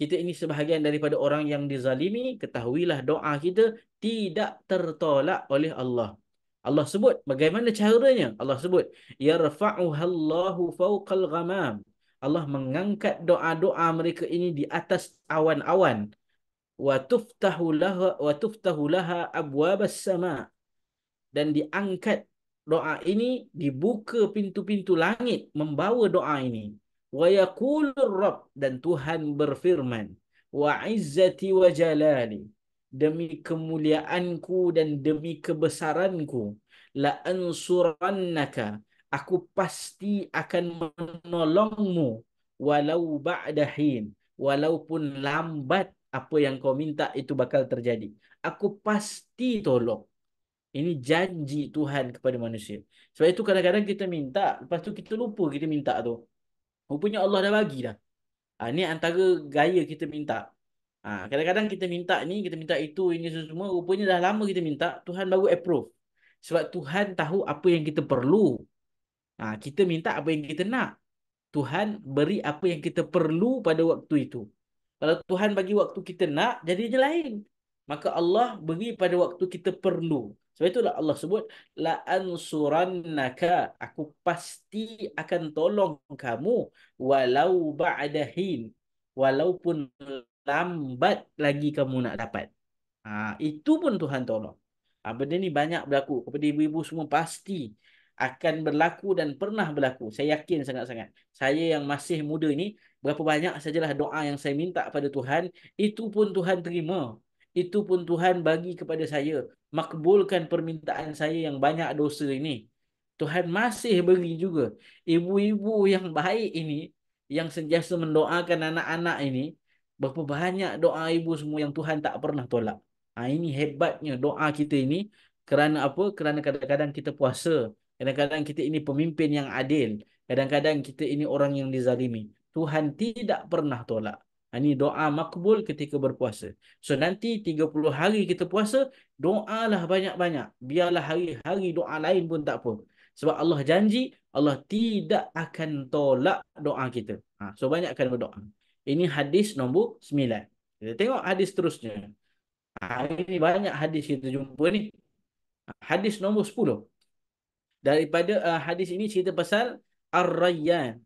ini sebahagian daripada orang yang dizalimi, ketahuilah doa kita tidak tertolak oleh Allah. Allah sebut bagaimana caranya. Allah sebut yarfa'uhallahu fawqal ghamam. Allah mengangkat doa-doa mereka ini di atas awan-awan. Wa tuftahu laha abwabas sama', dan diangkat doa ini, dibuka pintu-pintu langit membawa doa ini. Wa yaqulur rabb, dan Tuhan berfirman, wa izzati wa jalali, demi kemuliaanku dan demi kebesaranku, la ansurannaka, aku pasti akan menolongmu, walau ba'dahin, walaupun lambat apa yang kau minta itu bakal terjadi. Aku pasti tolong. Ini janji Tuhan kepada manusia. Sebab itu kadang-kadang kita minta, lepas tu kita lupa kita minta tu. Rupanya Allah dah bagi dah. Ni antara gaya kita minta. Kadang-kadang kita minta ni, kita minta itu, ini semua. Rupanya dah lama kita minta, Tuhan baru approve. Sebab Tuhan tahu apa yang kita perlu. Kita minta apa yang kita nak. Tuhan beri apa yang kita perlu pada waktu itu. Kalau Tuhan bagi waktu kita nak, jadinya lain. Maka Allah beri pada waktu kita perlu. Sebab itulah Allah sebut, la ansurannaka, aku pasti akan tolong kamu walau ba'dahin, walaupun lambat lagi kamu nak dapat. Itu pun Tuhan tolong. Benda ni banyak berlaku kepada ibu-ibu semua, pasti akan berlaku dan pernah berlaku. Saya yakin sangat-sangat. Saya yang masih muda ni, berapa banyak sajalah doa yang saya minta pada Tuhan, itu pun Tuhan terima. Itu pun Tuhan bagi kepada saya. Makbulkan permintaan saya yang banyak dosa ini. Tuhan masih beri juga. Ibu-ibu yang baik ini, yang sentiasa mendoakan anak-anak ini, berapa banyak doa ibu semua yang Tuhan tak pernah tolak. Ini hebatnya doa kita ini. Kerana apa? Kerana kadang-kadang kita puasa. Kadang-kadang kita ini pemimpin yang adil. Kadang-kadang kita ini orang yang dizalimi. Tuhan tidak pernah tolak. Ini doa makbul ketika berpuasa. So nanti 30 hari kita puasa, doalah banyak-banyak. Biarlah hari-hari doa lain pun tak apa. Sebab Allah janji, Allah tidak akan tolak doa kita. So banyakkan berdoa. Ini hadis nombor 9. Kita tengok hadis terusnya. Ini banyak hadis kita jumpa ni. Hadis nombor 10. Daripada hadis ini cerita pasal Ar-Rayyan,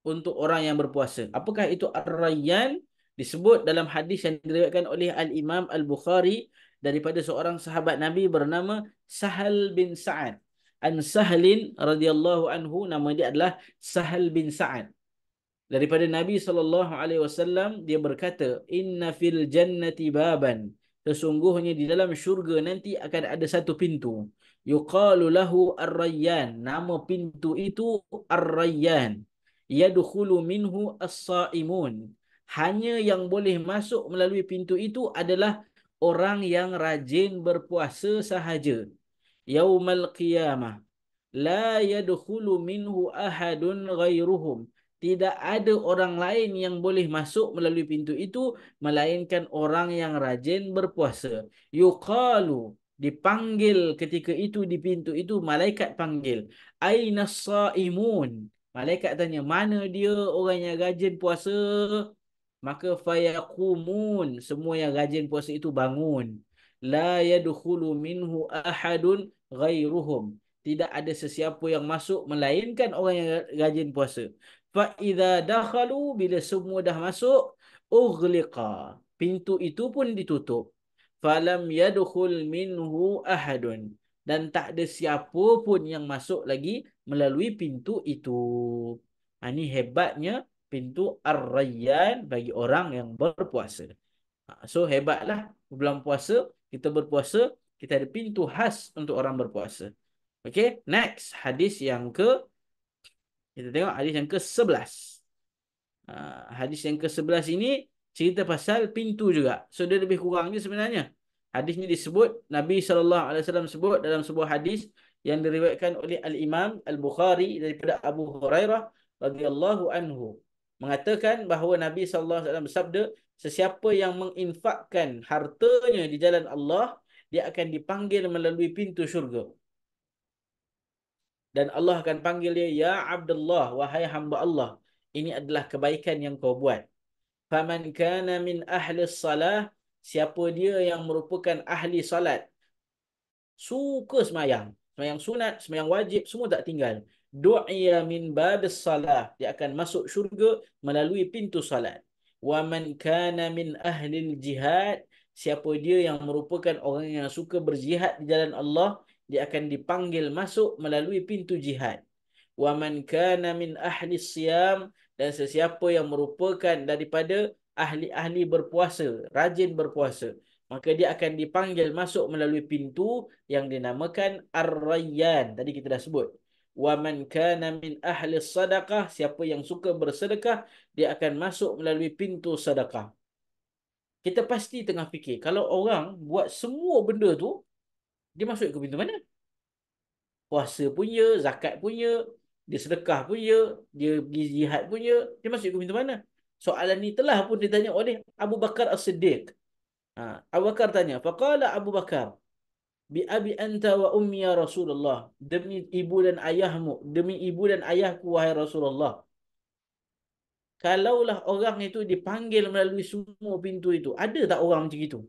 untuk orang yang berpuasa. Apakah itu Ar-Rayyan? Disebut dalam hadis yang diriwayatkan oleh Al-Imam Al-Bukhari daripada seorang sahabat Nabi bernama Sahal bin Sa'ad. An Sahlin radhiyallahu anhu, nama dia adalah Sahal bin Sa'ad. Daripada Nabi SAW, dia berkata, inna fil jannati baban, sesungguhnya di dalam syurga nanti akan ada satu pintu, yuqalu lahu Ar-Rayyan, nama pintu itu Ar-Rayyan, yadkhulu minhu as-saimun, hanya yang boleh masuk melalui pintu itu adalah orang yang rajin berpuasa sahaja. Yaumal qiyamah la yadkhulu minhu ahadun ghairuhum, tidak ada orang lain yang boleh masuk melalui pintu itu melainkan orang yang rajin berpuasa. Yuqalu, dipanggil ketika itu di pintu itu, malaikat panggil, aina saimun, malaikat tanya mana dia orang yang rajin puasa. Maka fayaqumun, semua yang rajin puasa itu bangun. La yadkhulu minhu ahadun ghairuhum, tidak ada sesiapa yang masuk melainkan orang yang rajin puasa. Fa idza dakhalu, bila semua dah masuk, ughliqa, pintu itu pun ditutup. Falam yadkhul minhu ahadun, dan tak ada siapa pun yang masuk lagi melalui pintu itu. Ini hebatnya pintu Ar-Rayyan bagi orang yang berpuasa. So hebatlah bulan puasa, kita berpuasa, Kita ada pintu khas untuk orang berpuasa. Okey, next hadis yang ke, kita tengok hadis yang ke-11. Hadis yang ke-11 ini cerita pasal pintu juga. So dia lebih kurang je sebenarnya. Hadis ni disebut, Nabi SAW sebut dalam sebuah hadis yang diriwayatkan oleh Al-Imam Al-Bukhari daripada Abu Hurairah radhiyallahu anhu. Mengatakan bahawa Nabi SAW bersabda, sesiapa yang menginfakkan hartanya di jalan Allah, dia akan dipanggil melalui pintu syurga. Dan Allah akan panggil dia, ya Abdullah, wahai hamba Allah, ini adalah kebaikan yang kau buat. Faman kana min ahli salah, siapa dia yang merupakan ahli salat, suka semayang, semayang sunat, semayang wajib, semua tak tinggal. Du'iya min babis salah, dia akan masuk syurga melalui pintu salat. Wa man kana min ahli jihad, siapa dia yang merupakan orang yang suka berjihad di jalan Allah, dia akan dipanggil masuk melalui pintu jihad. Wa man kana min ahli siyam, dan sesiapa yang merupakan daripada ahli-ahli berpuasa, rajin berpuasa, maka dia akan dipanggil masuk melalui pintu yang dinamakan Ar-Rayyan. Tadi kita dah sebut. Wa man kana min ahli sadaqah, siapa yang suka bersedekah, dia akan masuk melalui pintu sedekah. Kita pasti tengah fikir, kalau orang buat semua benda tu, dia masuk ke pintu mana? Puasa punya, zakat punya, dia sedekah punya, dia pergi jihad punya, dia masuk ke pintu mana? Soalan ni telah pun ditanya oleh Abu Bakar As-Siddiq. Abu Bakar tanya, faqala Abu Bakar, bi abi anta wa ummi ya Rasulullah, demi ibu dan ayahmu, demi ibu dan ayahku wahai Rasulullah, kalaulah orang itu dipanggil melalui semua pintu itu, ada tak orang macam itu?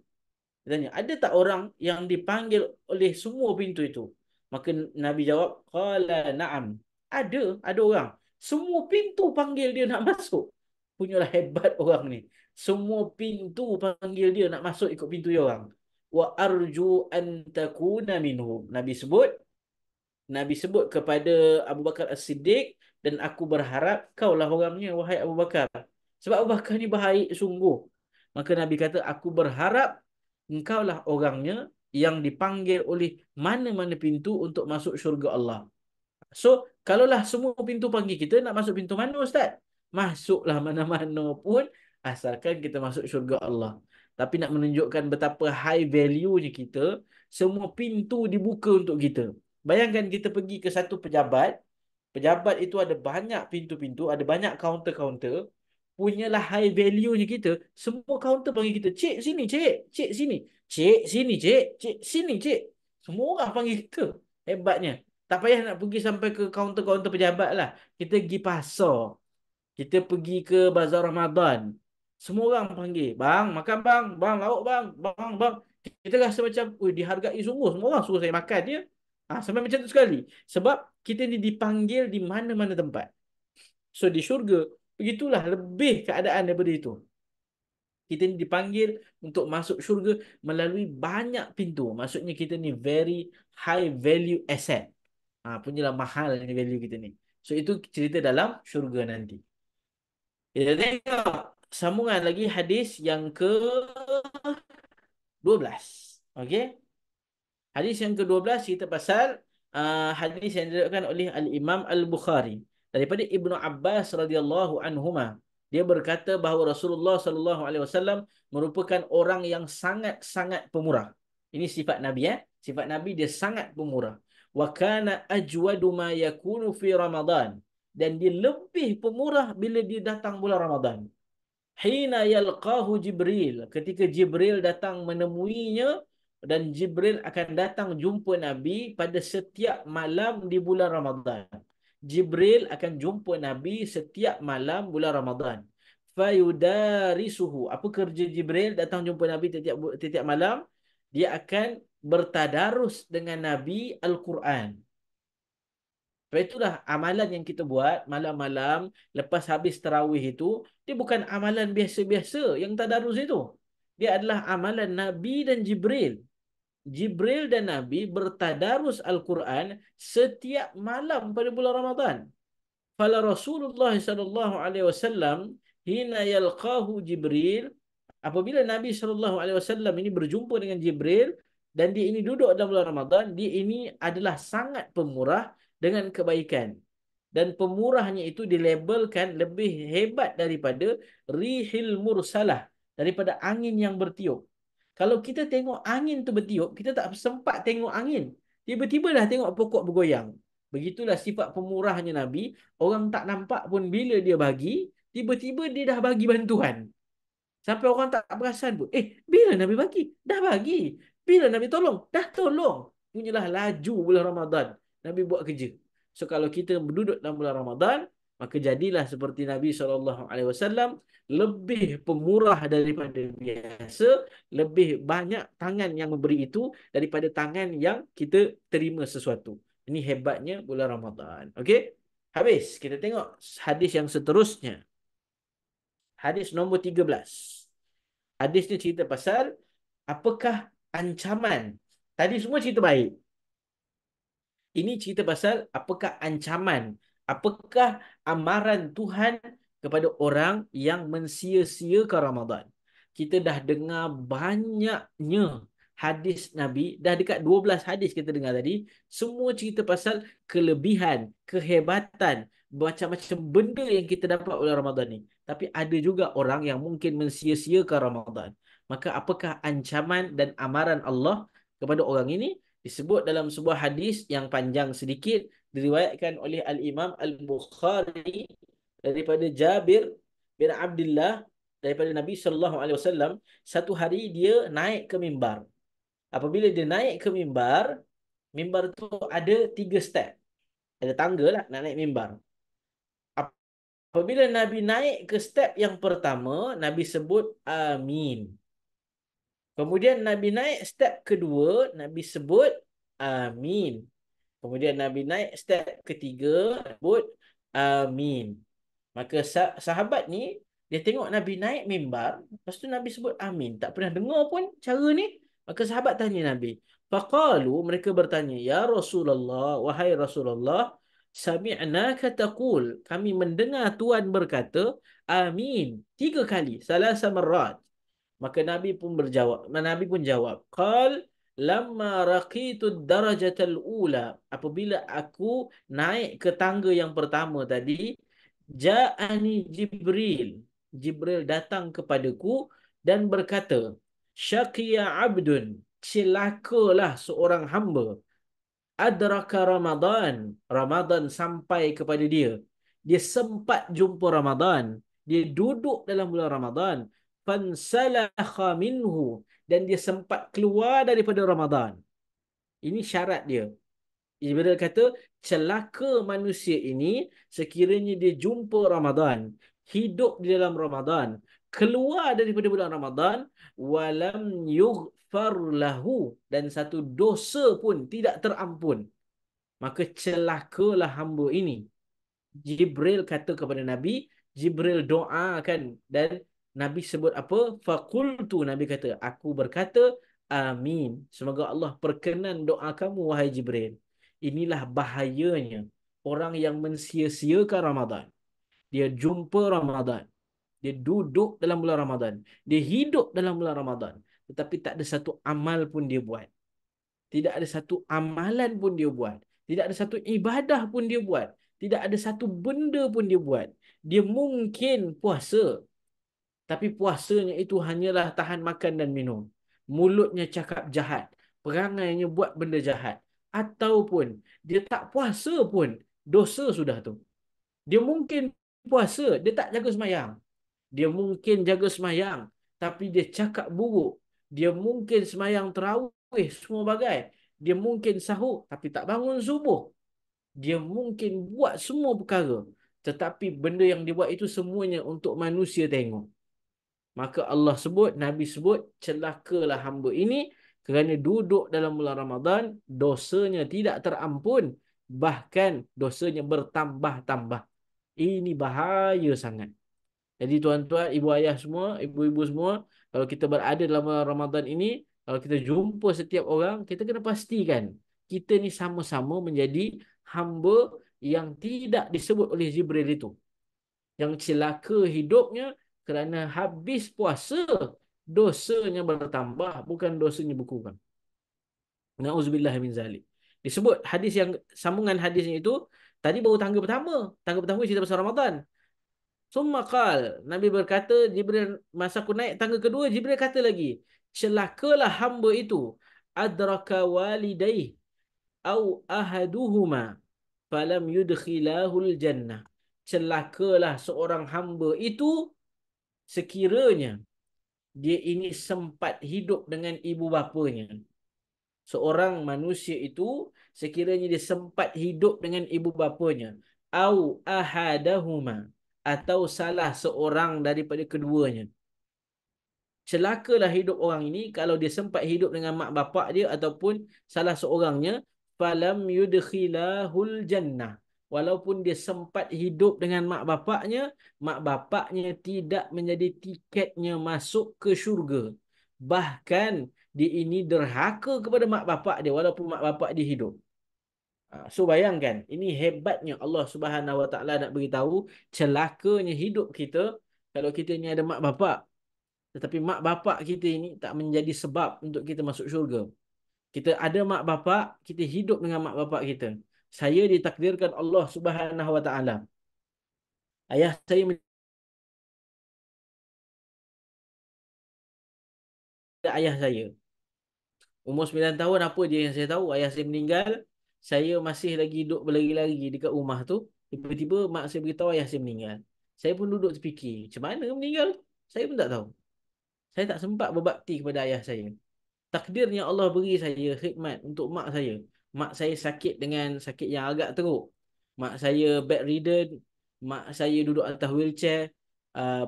Dia tanya, ada tak orang yang dipanggil oleh semua pintu itu? Maka Nabi jawab, qala na'am. Ada orang. Semua pintu panggil dia nak masuk. Punyalah hebat orang ni. Semua pintu panggil dia nak masuk ikut pintu dia orang. Wa arju an takuna minhum. Nabi sebut kepada Abu Bakar As-Siddiq, dan aku berharap kaulah orangnya, wahai Abu Bakar. Sebab Abu Bakar ni baik sungguh. Maka Nabi kata, aku berharap engkaulah orangnya yang dipanggil oleh mana-mana pintu untuk masuk syurga Allah. So, kalaulah semua pintu panggil kita, nak masuk pintu mana Ustaz? Masuklah mana-mana pun, asalkan kita masuk syurga Allah. Tapi nak menunjukkan betapa high value-nya kita, semua pintu dibuka untuk kita. Bayangkan kita pergi ke satu pejabat, pejabat itu ada banyak pintu-pintu, ada banyak kaunter-kaunter, punyalah high value-nya kita, semua kaunter panggil kita, cik sini, cik, cik sini, cik sini, cik sini, cik. Semua orang panggil kita. Hebatnya. Tak payah nak pergi sampai ke kaunter-kaunter pejabat lah. Kita pergi pasar. Kita pergi ke bazar Ramadan. Semua orang panggil. Bang, makan bang. Bang, lauk bang. Bang, bang. Kita rasa macam, dihargai sungguh. Semua orang suruh saya makan je. Sampai macam tu sekali. Sebab kita ni dipanggil di mana-mana tempat. So, di syurga, begitulah lebih keadaan daripada itu. Kita ni dipanggil untuk masuk syurga melalui banyak pintu. Maksudnya kita ni very high value asset. Punyalah mahal ni value kita ni. So, itu cerita dalam syurga nanti. Kita tengok sambungan lagi hadis yang ke-12. Okey. Hadis yang ke-12 cerita pasal hadis yang diriwayatkan oleh Al-Imam Al-Bukhari daripada Ibnu Abbas radhiyallahu anhuma. Dia berkata bahawa Rasulullah sallallahu alaihi wasallam merupakan orang yang sangat-sangat pemurah. Ini sifat Nabi Sifat Nabi, dia sangat pemurah. Wa kana ajwadu ma yakunu fi Ramadan, dan dia lebih pemurah bila dia datang bulan Ramadan. Hina yalqahu Jibril, ketika Jibril datang menemuinya, dan Jibril akan datang jumpa Nabi pada setiap malam di bulan Ramadan. Jibril akan jumpa Nabi setiap malam bulan Ramadan. Fayudarisuhu. Apa kerja Jibril datang jumpa Nabi setiap malam? Dia akan bertadarus dengan Nabi Al-Quran. Sebab itulah amalan yang kita buat malam-malam lepas habis tarawih itu, dia bukan amalan biasa-biasa yang tadarus itu. Dia adalah amalan Nabi dan Jibril. Jibril dan Nabi bertadarus Al-Quran setiap malam pada bulan Ramadan. Fala Rasulullah sallallahu alaihi wasallam hina yalqahu Jibril, apabila Nabi sallallahu alaihi wasallam ini berjumpa dengan Jibril, Dan dia ini duduk dalam bulan Ramadan, dia ini adalah sangat pemurah dengan kebaikan. Dan pemurahnya itu dilabelkan lebih hebat daripada rihil mursalah, daripada angin yang bertiup. Kalau kita tengok angin tu bertiup, kita tak sempat tengok angin. Tiba-tiba dah tengok pokok bergoyang. Begitulah sifat pemurahnya Nabi. Orang tak nampak pun bila dia bagi, tiba-tiba dia dah bagi bantuan. Sampai orang tak perasan pun. Bila Nabi bagi? Dah bagi. Bila Nabi tolong? Dah tolong. Punyalah laju bulan Ramadan. Nabi buat kerja. So kalau kita duduk dalam bulan Ramadan, maka jadilah seperti Nabi SAW, lebih pemurah daripada biasa, lebih banyak tangan yang memberi itu daripada tangan yang kita terima sesuatu. Ini hebatnya bulan Ramadan. Okey? Habis. Kita tengok hadis yang seterusnya. Hadis nombor 13. Hadis ni cerita pasal apakah ancaman. Tadi semua cerita baik. Ini cerita pasal apakah ancaman, apakah amaran Tuhan kepada orang yang mensia-siakan Ramadan. Kita dah dengar banyaknya hadis Nabi, dah dekat 12 hadis kita dengar tadi, semua cerita pasal kelebihan, kehebatan, macam-macam benda yang kita dapat oleh Ramadan ni. Tapi ada juga orang yang mungkin mensia-siakan Ramadan. Maka apakah ancaman dan amaran Allah kepada orang ini? Disebut dalam sebuah hadis yang panjang sedikit, diriwayatkan oleh Al-Imam Al-Bukhari daripada Jabir bin Abdullah, daripada Nabi SAW. Satu hari dia naik ke mimbar. Apabila dia naik ke mimbar, mimbar tu ada 3 step. Ada tangga lah nak naik mimbar. Apabila Nabi naik ke step yang pertama, Nabi sebut amin. Kemudian Nabi naik step kedua, Nabi sebut amin. Kemudian Nabi naik step ketiga, sebut amin. Maka sahabat ni, dia tengok Nabi naik mimbar, lepas tu Nabi sebut amin. Tak pernah dengar pun cara ni. Maka sahabat tanya Nabi. Faqalu, mereka bertanya, Ya Rasulullah, wahai Rasulullah, sami'naka taqul, kami mendengar Tuhan berkata, amin. 3 kali, salah samarat. Maka Nabi pun berjawab. Nabi pun jawab. Qal lamma raqitu darajatal ula. Apabila aku naik ke tangga yang pertama tadi, ja'ani Jibril. Jibril datang kepadaku dan berkata, Syaqiya abdun. Celakalah seorang hamba. Adraka Ramadan. Ramadan sampai kepada dia. Dia sempat jumpa Ramadan. Dia duduk dalam bulan Ramadan. Fansalakha minhu. Dan dia sempat keluar daripada Ramadan. Ini syarat dia. Jibril kata, celaka manusia ini sekiranya dia jumpa Ramadan, hidup di dalam Ramadan, keluar daripada bulan Ramadan, walam yughfar lahu, dan satu dosa pun tidak terampun. Maka celakalah hamba ini. Jibril kata kepada Nabi, Jibril doakan, dan Nabi sebut apa? Faqultu, Nabi kata, aku berkata, amin. Semoga Allah perkenan doa kamu, wahai Jibril. Inilah bahayanya orang yang mensia-siakan Ramadan. Dia jumpa Ramadan. Dia duduk dalam bulan Ramadan. Dia hidup dalam bulan Ramadan. Tetapi tak ada satu amal pun dia buat. Tidak ada satu amalan pun dia buat. Tidak ada satu ibadah pun dia buat. Tidak ada satu benda pun dia buat. Dia mungkin puasa. Tapi puasanya itu hanyalah tahan makan dan minum. Mulutnya cakap jahat. Perangainya buat benda jahat. Ataupun dia tak puasa pun, dosa sudah tu. Dia mungkin puasa, dia tak jaga semayang. Dia mungkin jaga semayang, tapi dia cakap buruk. Dia mungkin semayang tarawih, semua bagai. Dia mungkin sahur, tapi tak bangun subuh. Dia mungkin buat semua perkara. Tetapi benda yang dia buat itu semuanya untuk manusia tengok. Maka Allah sebut, Nabi sebut, celakalah hamba ini kerana duduk dalam bulan Ramadan, dosanya tidak terampun. Bahkan dosanya bertambah-tambah. Ini bahaya sangat. Jadi tuan-tuan, ibu ayah semua, ibu-ibu semua, kalau kita berada dalam bulan Ramadan ini, kalau kita jumpa setiap orang, kita kena pastikan kita ni sama-sama menjadi hamba yang tidak disebut oleh Jibril itu. Yang celaka hidupnya kerana habis puasa, dosanya bertambah, bukan dosanya berkurang. Nauzubillah min zalik. Disebut hadis yang sambungan hadisnya itu tadi baru tangga pertama. Tangga pertama cerita pasal Ramadan. Summa qal, Nabi berkata, Jibril masa aku naik tangga kedua, Jibril kata lagi, celakalah hamba itu adraka walidayh au ahaduhuma falam yudkhilahul jannah. Celakalah seorang hamba itu sekiranya dia ini sempat hidup dengan ibu bapanya. Seorang manusia itu sekiranya dia sempat hidup dengan ibu bapanya, au ahadahuma, atau salah seorang daripada keduanya. Celakalah hidup orang ini kalau dia sempat hidup dengan mak bapak dia ataupun salah seorangnya, falam yudkhilahul jannah. Walaupun dia sempat hidup dengan mak bapaknya tidak menjadi tiketnya masuk ke syurga. Bahkan dia ini derhaka kepada mak bapak dia walaupun mak bapak dia hidup. So bayangkan, ini hebatnya Allah Subhanahu Wa Taala nak beritahu celakanya hidup kita kalau kita ni ada mak bapak. Tetapi mak bapak kita ini tak menjadi sebab untuk kita masuk syurga. Kita ada mak bapak, kita hidup dengan mak bapak kita. Saya ditakdirkan Allah Subhanahu Wa Taala. Ayah saya ayah saya. Umur 9 tahun apa je yang saya tahu, ayah saya meninggal, saya masih lagi duduk berlari-lari dekat rumah tu, tiba-tiba mak saya beritahu ayah saya meninggal. Saya pun duduk terfikir, macam mana meninggal? Saya pun tak tahu. Saya tak sempat berbakti kepada ayah saya. Takdirnya Allah beri saya khidmat untuk mak saya. Mak saya sakit dengan sakit yang agak teruk. Mak saya bedridden. Mak saya duduk atas wheelchair.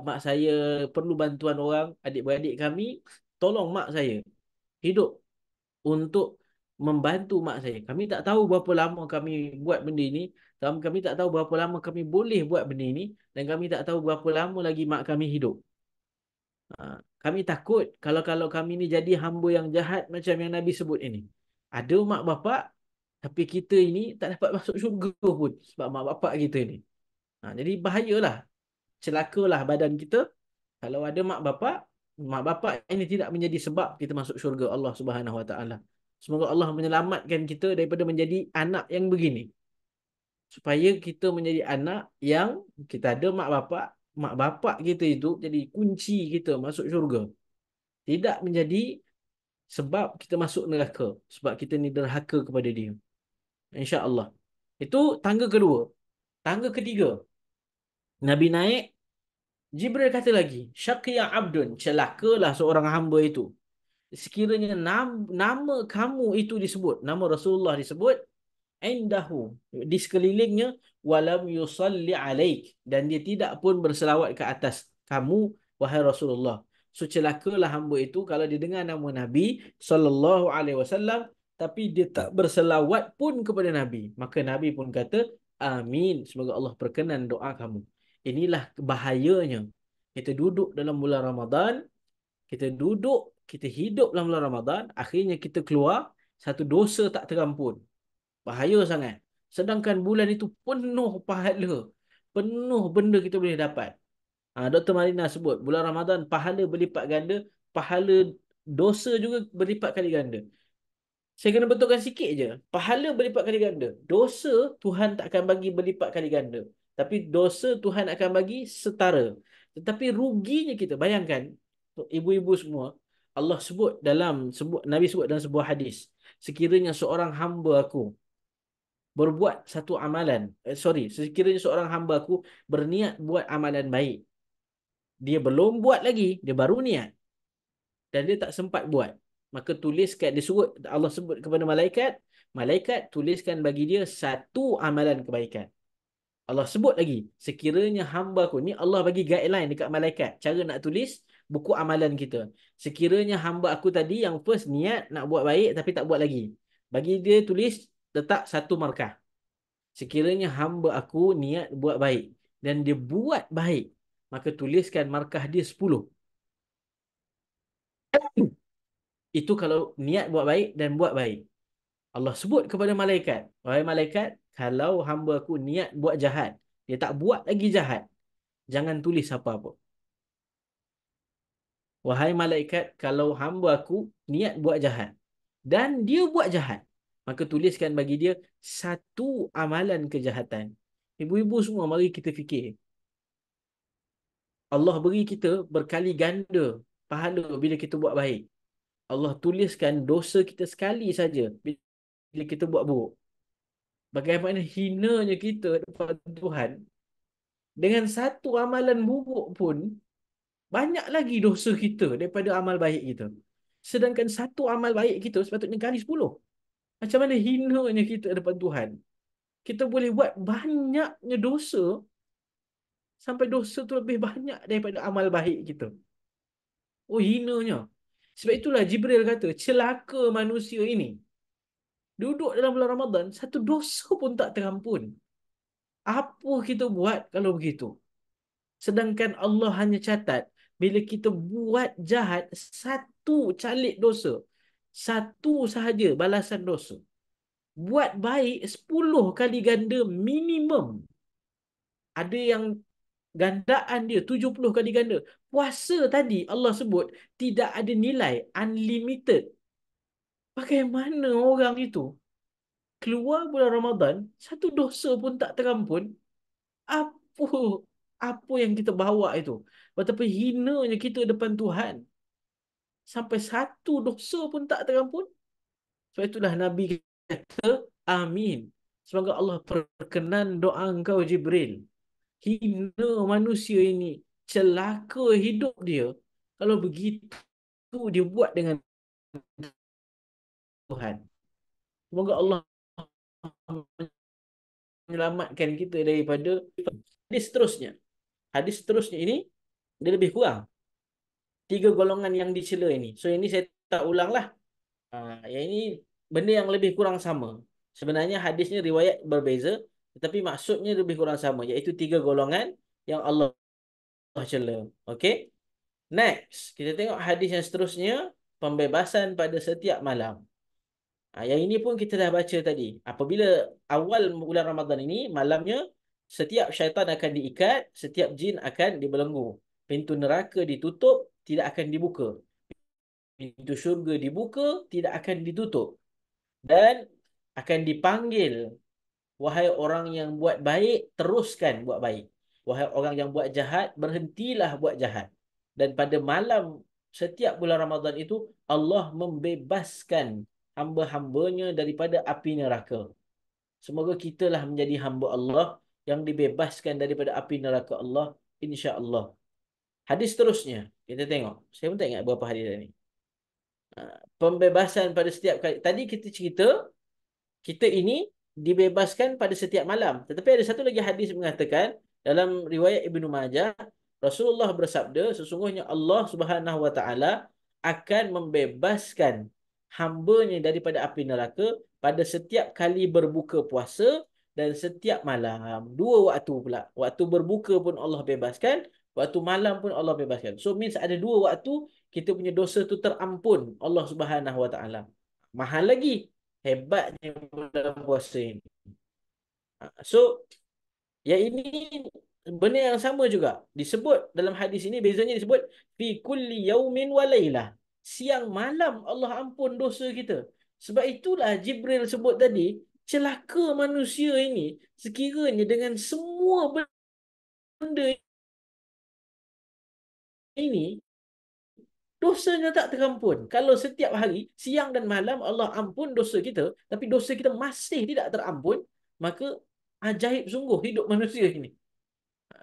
Mak saya perlu bantuan orang. Adik-beradik kami tolong mak saya hidup untuk membantu mak saya. Kami tak tahu berapa lama kami buat benda ini. Kami tak tahu berapa lama kami boleh buat benda ini. Dan kami tak tahu berapa lama lagi mak kami hidup. Kami takut kalau kami ni jadi hamba yang jahat macam yang Nabi sebut ini. Ada mak bapak, tapi kita ini tak dapat masuk syurga pun sebab mak bapak kita ni. Jadi bahayalah, celakalah badan kita kalau ada mak bapak ini tidak menjadi sebab kita masuk syurga Allah Subhanahu Wa Taala. Semoga Allah menyelamatkan kita daripada menjadi anak yang begini. Supaya kita menjadi anak yang kita ada mak bapak kita itu jadi kunci kita masuk syurga. Tidak menjadi sebab kita masuk neraka. Sebab kita ni derhaka kepada dia. InsyaAllah. Itu tangga kedua. Tangga ketiga. Nabi naik. Jibril kata lagi. Syaqiya abdun. Celakalah seorang hamba itu. Sekiranya nama kamu itu disebut. Nama Rasulullah disebut. Indahu. Di sekelilingnya. Walam yusalli alaik. Dan dia tidak pun berselawat ke atas kamu. Wahai Rasulullah. So celakalah hamba itu kalau dia dengar nama Nabi SAW tapi dia tak berselawat pun kepada Nabi. Maka Nabi pun kata, amin. Semoga Allah perkenan doa kamu. Inilah bahayanya. Kita duduk dalam bulan Ramadan. Kita hidup dalam bulan Ramadan. Akhirnya kita keluar. Satu dosa tak terampun. Bahaya sangat. Sedangkan bulan itu penuh pahala. Penuh benda kita boleh dapat. Dr. Marina sebut bulan Ramadan pahala berlipat ganda, pahala dosa juga berlipat kali ganda. Saya kena betulkan sikit je. Pahala berlipat kali ganda. Dosa Tuhan tak akan bagi berlipat kali ganda. Tapi dosa Tuhan akan bagi setara. Tetapi ruginya kita. Bayangkan, ibu-ibu semua, Nabi sebut dalam sebuah hadis. Sekiranya seorang hamba aku berbuat satu amalan. Sekiranya seorang hamba aku berniat buat amalan baik. Dia belum buat lagi, dia baru niat. Dan dia tak sempat buat. Maka tuliskan, Allah sebut kepada malaikat, malaikat tuliskan bagi dia satu amalan kebaikan. Allah sebut lagi, sekiranya hamba aku, ni Allah bagi guideline dekat malaikat, cara nak tulis buku amalan kita. Sekiranya hamba aku tadi yang first niat nak buat baik tapi tak buat lagi. Bagi dia tulis, letak satu markah. Sekiranya hamba aku niat buat baik dan dia buat baik, maka tuliskan markah dia 10. Itu kalau niat buat baik dan buat baik. Allah sebut kepada malaikat, wahai malaikat, kalau hamba aku niat buat jahat, dia tak buat lagi jahat, jangan tulis apa-apa. Wahai malaikat, kalau hamba aku niat buat jahat, dan dia buat jahat, maka tuliskan bagi dia satu amalan kejahatan. Ibu-ibu semua, mari kita fikir. Allah beri kita berkali ganda pahala bila kita buat baik. Allah tuliskan dosa kita sekali saja bila kita buat buruk. Bagaimana hinanya kita depan Tuhan. Dengan satu amalan buruk pun, banyak lagi dosa kita daripada amal baik kita. Sedangkan satu amal baik kita sepatutnya kali 10. Macam mana hinanya kita depan Tuhan. Kita boleh buat banyaknya dosa, sampai dosa tu lebih banyak daripada amal baik kita. Oh, hinanya. Sebab itulah Jibril kata, celaka manusia ini. Duduk dalam bulan Ramadan, satu dosa pun tak terampun. Apa kita buat kalau begitu? Sedangkan Allah hanya catat, bila kita buat jahat, satu calik dosa. Satu sahaja balasan dosa. Buat baik 10 kali ganda minimum. Ada yang gandaan dia 70 kali ganda. Puasa tadi Allah sebut tidak ada nilai, unlimited. Bagaimana orang itu keluar bulan Ramadan, satu dosa pun tak terampun? Apa apa yang kita bawa itu? Betapa hinanya kita depan Tuhan. Sampai satu dosa pun tak terampun. Sebab itulah Nabi kata, amin. Semoga Allah perkenan doa engkau Jibril. Hina manusia ini. Celaka hidup dia. Kalau begitu dia buat dengan Tuhan. Semoga Allah menyelamatkan kita daripada hadis seterusnya. Hadis seterusnya ini dia lebih kurang 3 golongan yang dicela ini. So ini saya tak ulang lah. Yang ini benda yang lebih kurang sama. Sebenarnya hadisnya riwayat berbeza, tetapi maksudnya lebih kurang sama, iaitu 3 golongan yang Allah cela. Okey. Next, kita tengok hadis yang seterusnya, pembebasan pada setiap malam. Yang ini pun kita dah baca tadi. Apabila awal bulan Ramadan ini, malamnya setiap syaitan akan diikat, setiap jin akan dibelenggu. Pintu neraka ditutup, tidak akan dibuka. Pintu syurga dibuka, tidak akan ditutup. Dan akan dipanggil, wahai orang yang buat baik, teruskan buat baik. Wahai orang yang buat jahat, berhentilah buat jahat. Dan pada malam setiap bulan Ramadan itu, Allah membebaskan hamba-hambanya daripada api neraka. Semoga kitalah menjadi hamba Allah yang dibebaskan daripada api neraka Allah, insya-Allah. Hadis terusnya, kita tengok. Saya pun tak ingat berapa hadis tadi. Pembebasan pada setiap kali. Tadi kita cerita, kita ini dibebaskan pada setiap malam. Tetapi ada satu lagi hadis mengatakan, dalam riwayat Ibnu Majah, Rasulullah bersabda, sesungguhnya Allah Subhanahu Wa Taala akan membebaskan hambanya daripada api neraka pada setiap kali berbuka puasa dan setiap malam. 2 waktu pula. Waktu berbuka pun Allah bebaskan, waktu malam pun Allah bebaskan. So means ada 2 waktu kita punya dosa tu terampun Allah Subhanahu Wa Taala. Mahal lagi. Hebatnya bulan puasa ini. So, yang ini benda yang sama juga. Disebut dalam hadis ini, bezanya disebut fi kulli yaumin wa lailah. Siang malam Allah ampun dosa kita. Sebab itulah Jibril sebut tadi, celaka manusia ini sekiranya dengan semua benda ini dosanya tak terampun. Kalau setiap hari, siang dan malam Allah ampun dosa kita, tapi dosa kita masih tidak terampun, maka ajaib sungguh hidup manusia ini.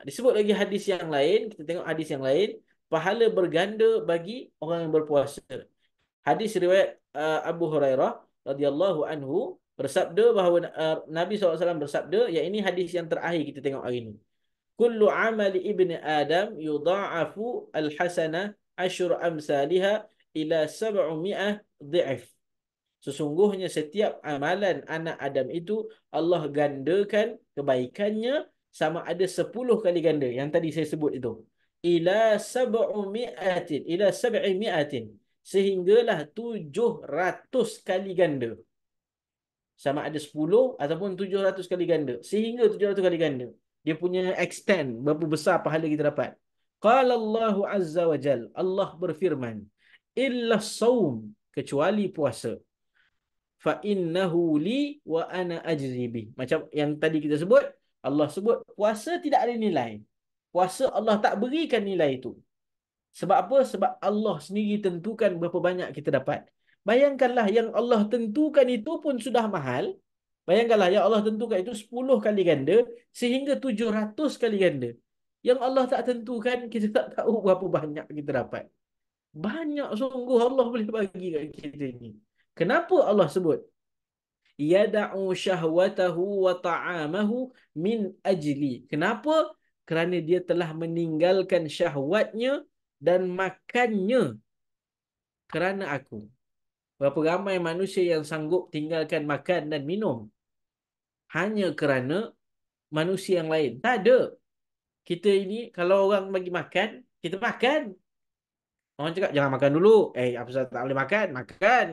Disebut lagi hadis yang lain, kita tengok hadis yang lain, pahala berganda bagi orang yang berpuasa. Hadis riwayat Abu Hurairah radhiyallahu anhu bersabda bahawa Nabi SAW bersabda, yang ini hadis yang terakhir kita tengok hari ini. Kullu amali ibni Adam yudha'afu al-hasanah asyur amsalihah ila 700 dhi'af. Sesungguhnya setiap amalan anak Adam itu Allah gandakan kebaikannya sama ada 10 kali ganda. Yang tadi saya sebut itu. Ila 700, ila 700. Sehinggalah 700 kali ganda. Sama ada 10 ataupun 700 kali ganda. Sehingga 700 kali ganda. Dia punya extend, berapa besar pahala kita dapat. Qala Allahu Azza wa Jal, Allah berfirman, illa saum, kecuali puasa. fa innahu li wa ana ajzi bih. Macam yang tadi kita sebut, Allah sebut puasa tidak ada nilai. Puasa Allah tak berikan nilai itu. Sebab apa? Sebab Allah sendiri tentukan berapa banyak kita dapat. Bayangkanlah yang Allah tentukan itu pun sudah mahal. Bayangkanlah yang Allah tentukan itu 10 kali ganda sehingga 700 kali ganda. Yang Allah tak tentukan, kita tak tahu berapa banyak kita dapat. Banyak sungguh Allah boleh bagi kat kita ni. Kenapa Allah sebut? Yada'u syahwatahu wa ta'amahu min ajli. Kenapa? Kerana dia telah meninggalkan syahwatnya dan makannya kerana aku. Berapa ramai manusia yang sanggup tinggalkan makan dan minum hanya kerana manusia yang lain. Tak ada. Kita ini kalau orang bagi makan, kita makan. Orang cakap jangan makan dulu. Apa sebab tak boleh makan? Makan.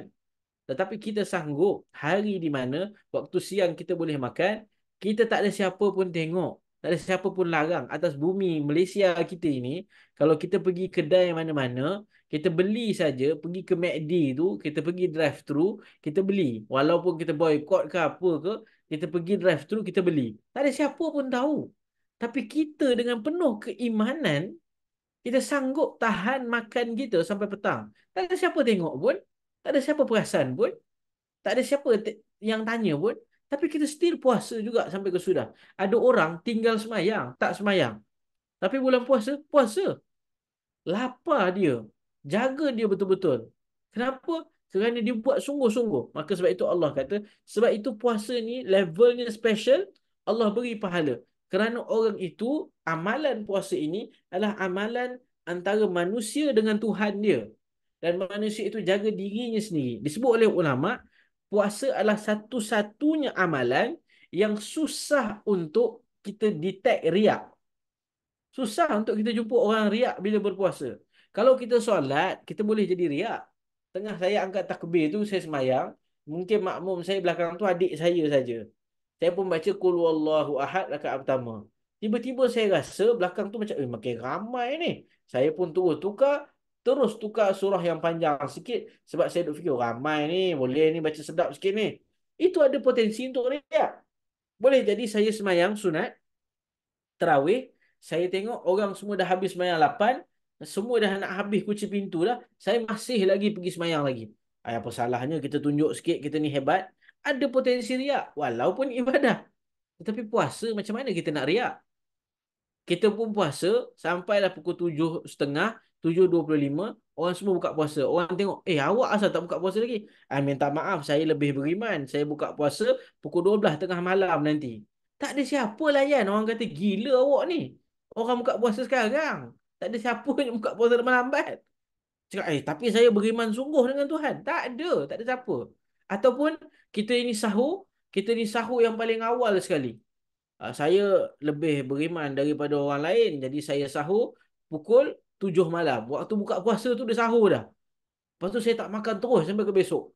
Tetapi kita sanggup hari di mana waktu siang kita boleh makan, kita tak ada siapa pun tengok. Tak ada siapa pun larang atas bumi Malaysia kita ini. Kalau kita pergi kedai mana-mana, kita beli saja, pergi ke McD tu, kita pergi drive thru, kita beli. Walaupun kita boycott ke apa ke, kita pergi drive thru, kita beli. Tak ada siapa pun tahu. Tapi kita dengan penuh keimanan, kita sanggup tahan makan kita sampai petang. Tak ada siapa tengok pun. Tak ada siapa perasan pun. Tak ada siapa yang tanya pun. Tapi kita still puasa juga sampai ke sudah. Ada orang tinggal semayang, tak semayang. Tapi bulan puasa, puasa. Lapar dia. Jaga dia betul-betul. Kenapa? Kerana dia buat sungguh-sungguh. Maka sebab itu Allah kata, sebab itu puasa ni levelnya special, Allah beri pahala. Kerana orang itu, amalan puasa ini adalah amalan antara manusia dengan Tuhan dia. Dan manusia itu jaga dirinya sendiri. Disebut oleh ulama, puasa adalah satu-satunya amalan yang susah untuk kita detect riak. Susah untuk kita jumpa orang riak bila berpuasa. Kalau kita solat, kita boleh jadi riak. Tengah saya angkat takbir tu, saya semayang. Mungkin makmum saya belakang tu adik saya saja. Saya pun baca Qul Huwallahu Ahad rakaat pertama. Tiba-tiba saya rasa belakang tu macam, makin ramai ni. Saya pun terus tukar surah yang panjang sikit. Sebab saya duk fikir, ramai ni, boleh ni baca sedap sikit ni. Itu ada potensi untuk riak. Boleh jadi saya semayang sunat, tarawih, saya tengok orang semua dah habis semayang 8, semua dah nak habis kunci pintu dah, saya masih lagi pergi semayang lagi. Apa salahnya kita tunjuk sikit kita ni hebat? Ada potensi riak walaupun ibadah. Tetapi puasa macam mana kita nak riak? Kita pun puasa sampailah pukul 7.30, 7.25, orang semua buka puasa. Orang tengok, awak asal tak buka puasa lagi? Minta maaf, saya lebih beriman. Saya buka puasa pukul 12 tengah malam nanti. Tak ada siapa layan. Orang kata, gila awak ni. Orang buka puasa sekarang. Tak ada siapa yang buka puasa lambat. Cakap, tapi saya beriman sungguh dengan Tuhan. Tak ada. Tak ada siapa. Ataupun kita ni sahur yang paling awal sekali. Saya lebih beriman daripada orang lain. Jadi saya sahur pukul 7 malam. Waktu buka puasa tu dia sahur dah. Lepas tu saya tak makan terus sampai ke besok.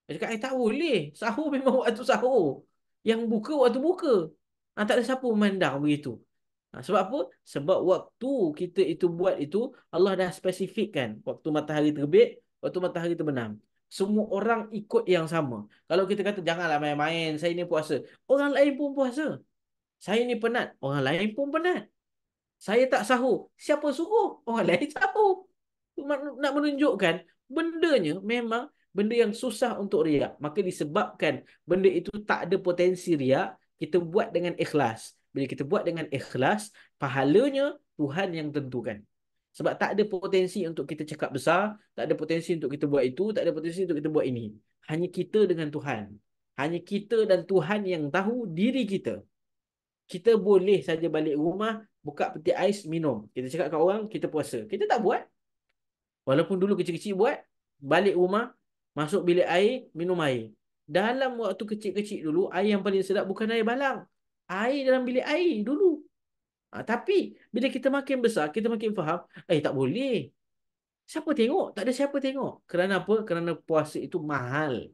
Dia cakap, tak boleh. Sahur memang waktu sahur. Yang buka waktu buka. Tak ada siapa memandang begitu. Sebab apa? Sebab waktu kita itu buat itu, Allah dah spesifikkan. Waktu matahari terbit, waktu matahari terbenam. Semua orang ikut yang sama. Kalau kita kata, janganlah main-main, saya ni puasa. Orang lain pun puasa. Saya ni penat. Orang lain pun penat. Saya tak sahur. Siapa suruh? Orang lain sahur. Nak menunjukkan bendanya memang benda yang susah untuk riak. Maka disebabkan benda itu tak ada potensi riak, kita buat dengan ikhlas. Bila kita buat dengan ikhlas, pahalanya Tuhan yang tentukan. Sebab tak ada potensi untuk kita cakap besar, tak ada potensi untuk kita buat itu, tak ada potensi untuk kita buat ini. Hanya kita dengan Tuhan. Hanya kita dan Tuhan yang tahu diri kita. Kita boleh saja balik rumah, buka peti ais, minum. Kita cakap kat orang, kita puasa. Kita tak buat. Walaupun dulu kecil-kecil buat, balik rumah, masuk bilik air, minum air. Dalam waktu kecil-kecil dulu, air yang paling sedap bukan air balang. Air dalam bilik air dulu. Tapi, bila kita makin besar, kita makin faham, tak boleh. Siapa tengok? Tak ada siapa tengok. Kerana apa? Kerana puasa itu mahal.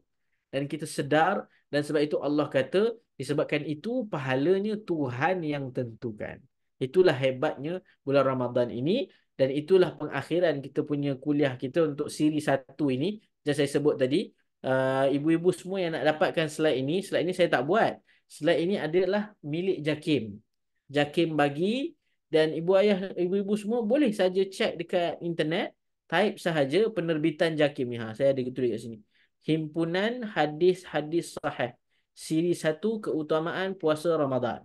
Dan kita sedar, dan sebab itu Allah kata, disebabkan itu pahalanya Tuhan yang tentukan. Itulah hebatnya bulan Ramadan ini, dan itulah pengakhiran kita punya kuliah kita untuk siri 1 ini yang saya sebut tadi. ibu-ibu semua yang nak dapatkan slide ini saya tak buat. Slide ini adalah milik JAKIM. JAKIM bagi, dan ibu ayah, ibu-ibu semua boleh saja check dekat internet, type sahaja penerbitan JAKIM ni. Saya ada tulis kat sini. Himpunan Hadis-Hadis Sahih. Siri 1 Keutamaan Puasa Ramadan.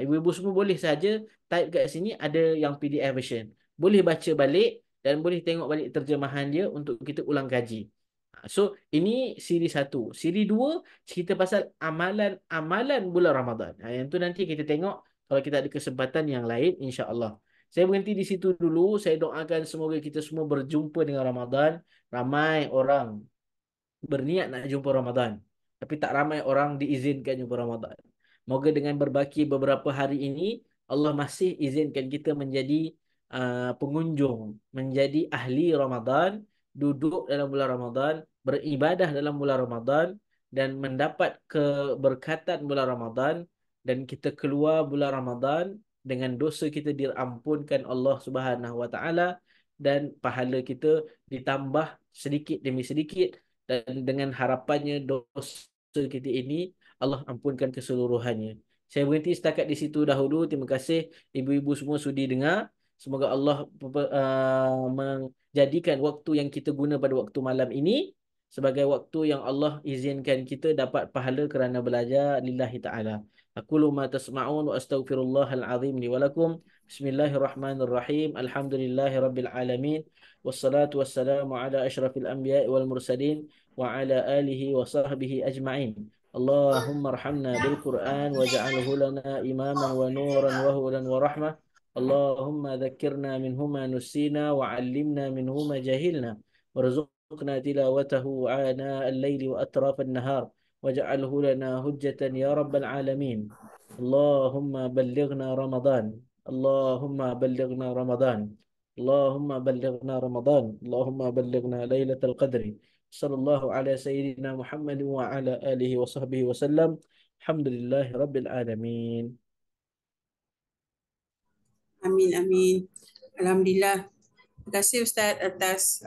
Ibu-ibu semua boleh saja type kat sini, ada yang PDF version. Boleh baca balik dan boleh tengok balik terjemahan dia untuk kita ulang kaji. So, ini siri 1. Siri 2 cerita pasal amalan-amalan bulan Ramadan. Yang tu nanti kita tengok kalau kita ada kesempatan yang lain, insya-Allah. Saya berhenti di situ dulu. Saya doakan semoga kita semua berjumpa dengan Ramadan. Ramai orang berniat nak jumpa Ramadan, tapi tak ramai orang diizinkan jumpa Ramadan. Moga dengan berbaki beberapa hari ini, Allah masih izinkan kita menjadi pengunjung, menjadi ahli Ramadan, duduk dalam bulan Ramadan, beribadah dalam bulan Ramadan, dan mendapat keberkatan bulan Ramadan, dan kita keluar bulan Ramadan dengan dosa kita diampunkan Allah Subhanahu Wa Taala, dan pahala kita ditambah sedikit demi sedikit, dan dengan harapannya dosa kita ini Allah ampunkan keseluruhannya. Saya berhenti setakat di situ dahulu. Terima kasih ibu-ibu semua sudi dengar. Semoga Allah menjadikan waktu yang kita guna pada waktu malam ini sebagai waktu yang Allah izinkan kita dapat pahala kerana belajar lillahi ta'ala. Aqulu ma tasma'un wa astaghfirullahal azim li wa lakum. Bismillahirrahmanirrahim. Alhamdulillahi rabbil alamin. Wassalatu wassalamu ala asyrafil anbiya'i wal mursalin wa ala alihi wa sahbihi ajma'in. Allahumma arhamna bil Qur'an waj'alhu lana imaman wa nuran wa hudan wa rahmah. Allahumma dhakkirna minhuma nusina wa 'allimna minhuma jahilna warzuqna tilawatahu ana al-laili wa atraf an-nahar waj'alhu lana hujjatan ya rabbal alamin. Allahumma ballighna Ramadan. Allahumma ballighna Ramadan. اللهم بلغنا رمضان. اللهم بلغنا ليلة القدر. صلى الله على سيدنا محمد وعلى آله وصحبه وسلم. الحمد لله رب العالمين. Amin, amin. Alhamdulillah. Terima kasih Ustaz atas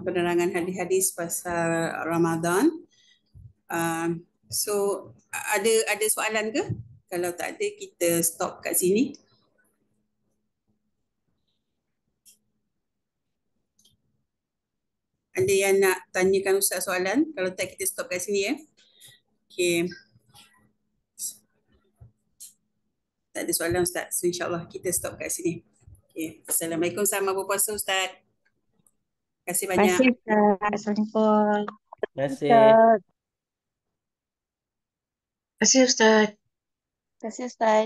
penerangan hadis-hadis pasal Ramadan. So, ada soalan ke? Kalau tak ada, kita stop kat sini. Ada yang nak tanyakan Ustaz soalan? Kalau tak, kita stop kat sini ya. Okay. Tak ada soalan Ustaz. So, insyaAllah kita stop kat sini. Okay. Assalamualaikum, selamat berpuasa Ustaz. Terima kasih Terima banyak. kasih Ustaz. Assalamualaikum. Terima kasih. Ustaz. Terima kasih Ustaz. Terima kasih Ustaz.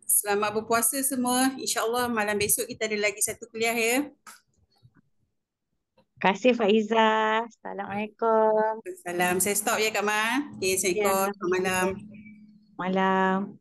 Selamat berpuasa semua. InsyaAllah malam besok kita ada lagi satu kuliah ya. Terima kasih Faiza. Assalamualaikum. Salam. Saya stop ya Kak Man. Okay, Assalamualaikum. Selamat malam. Malam.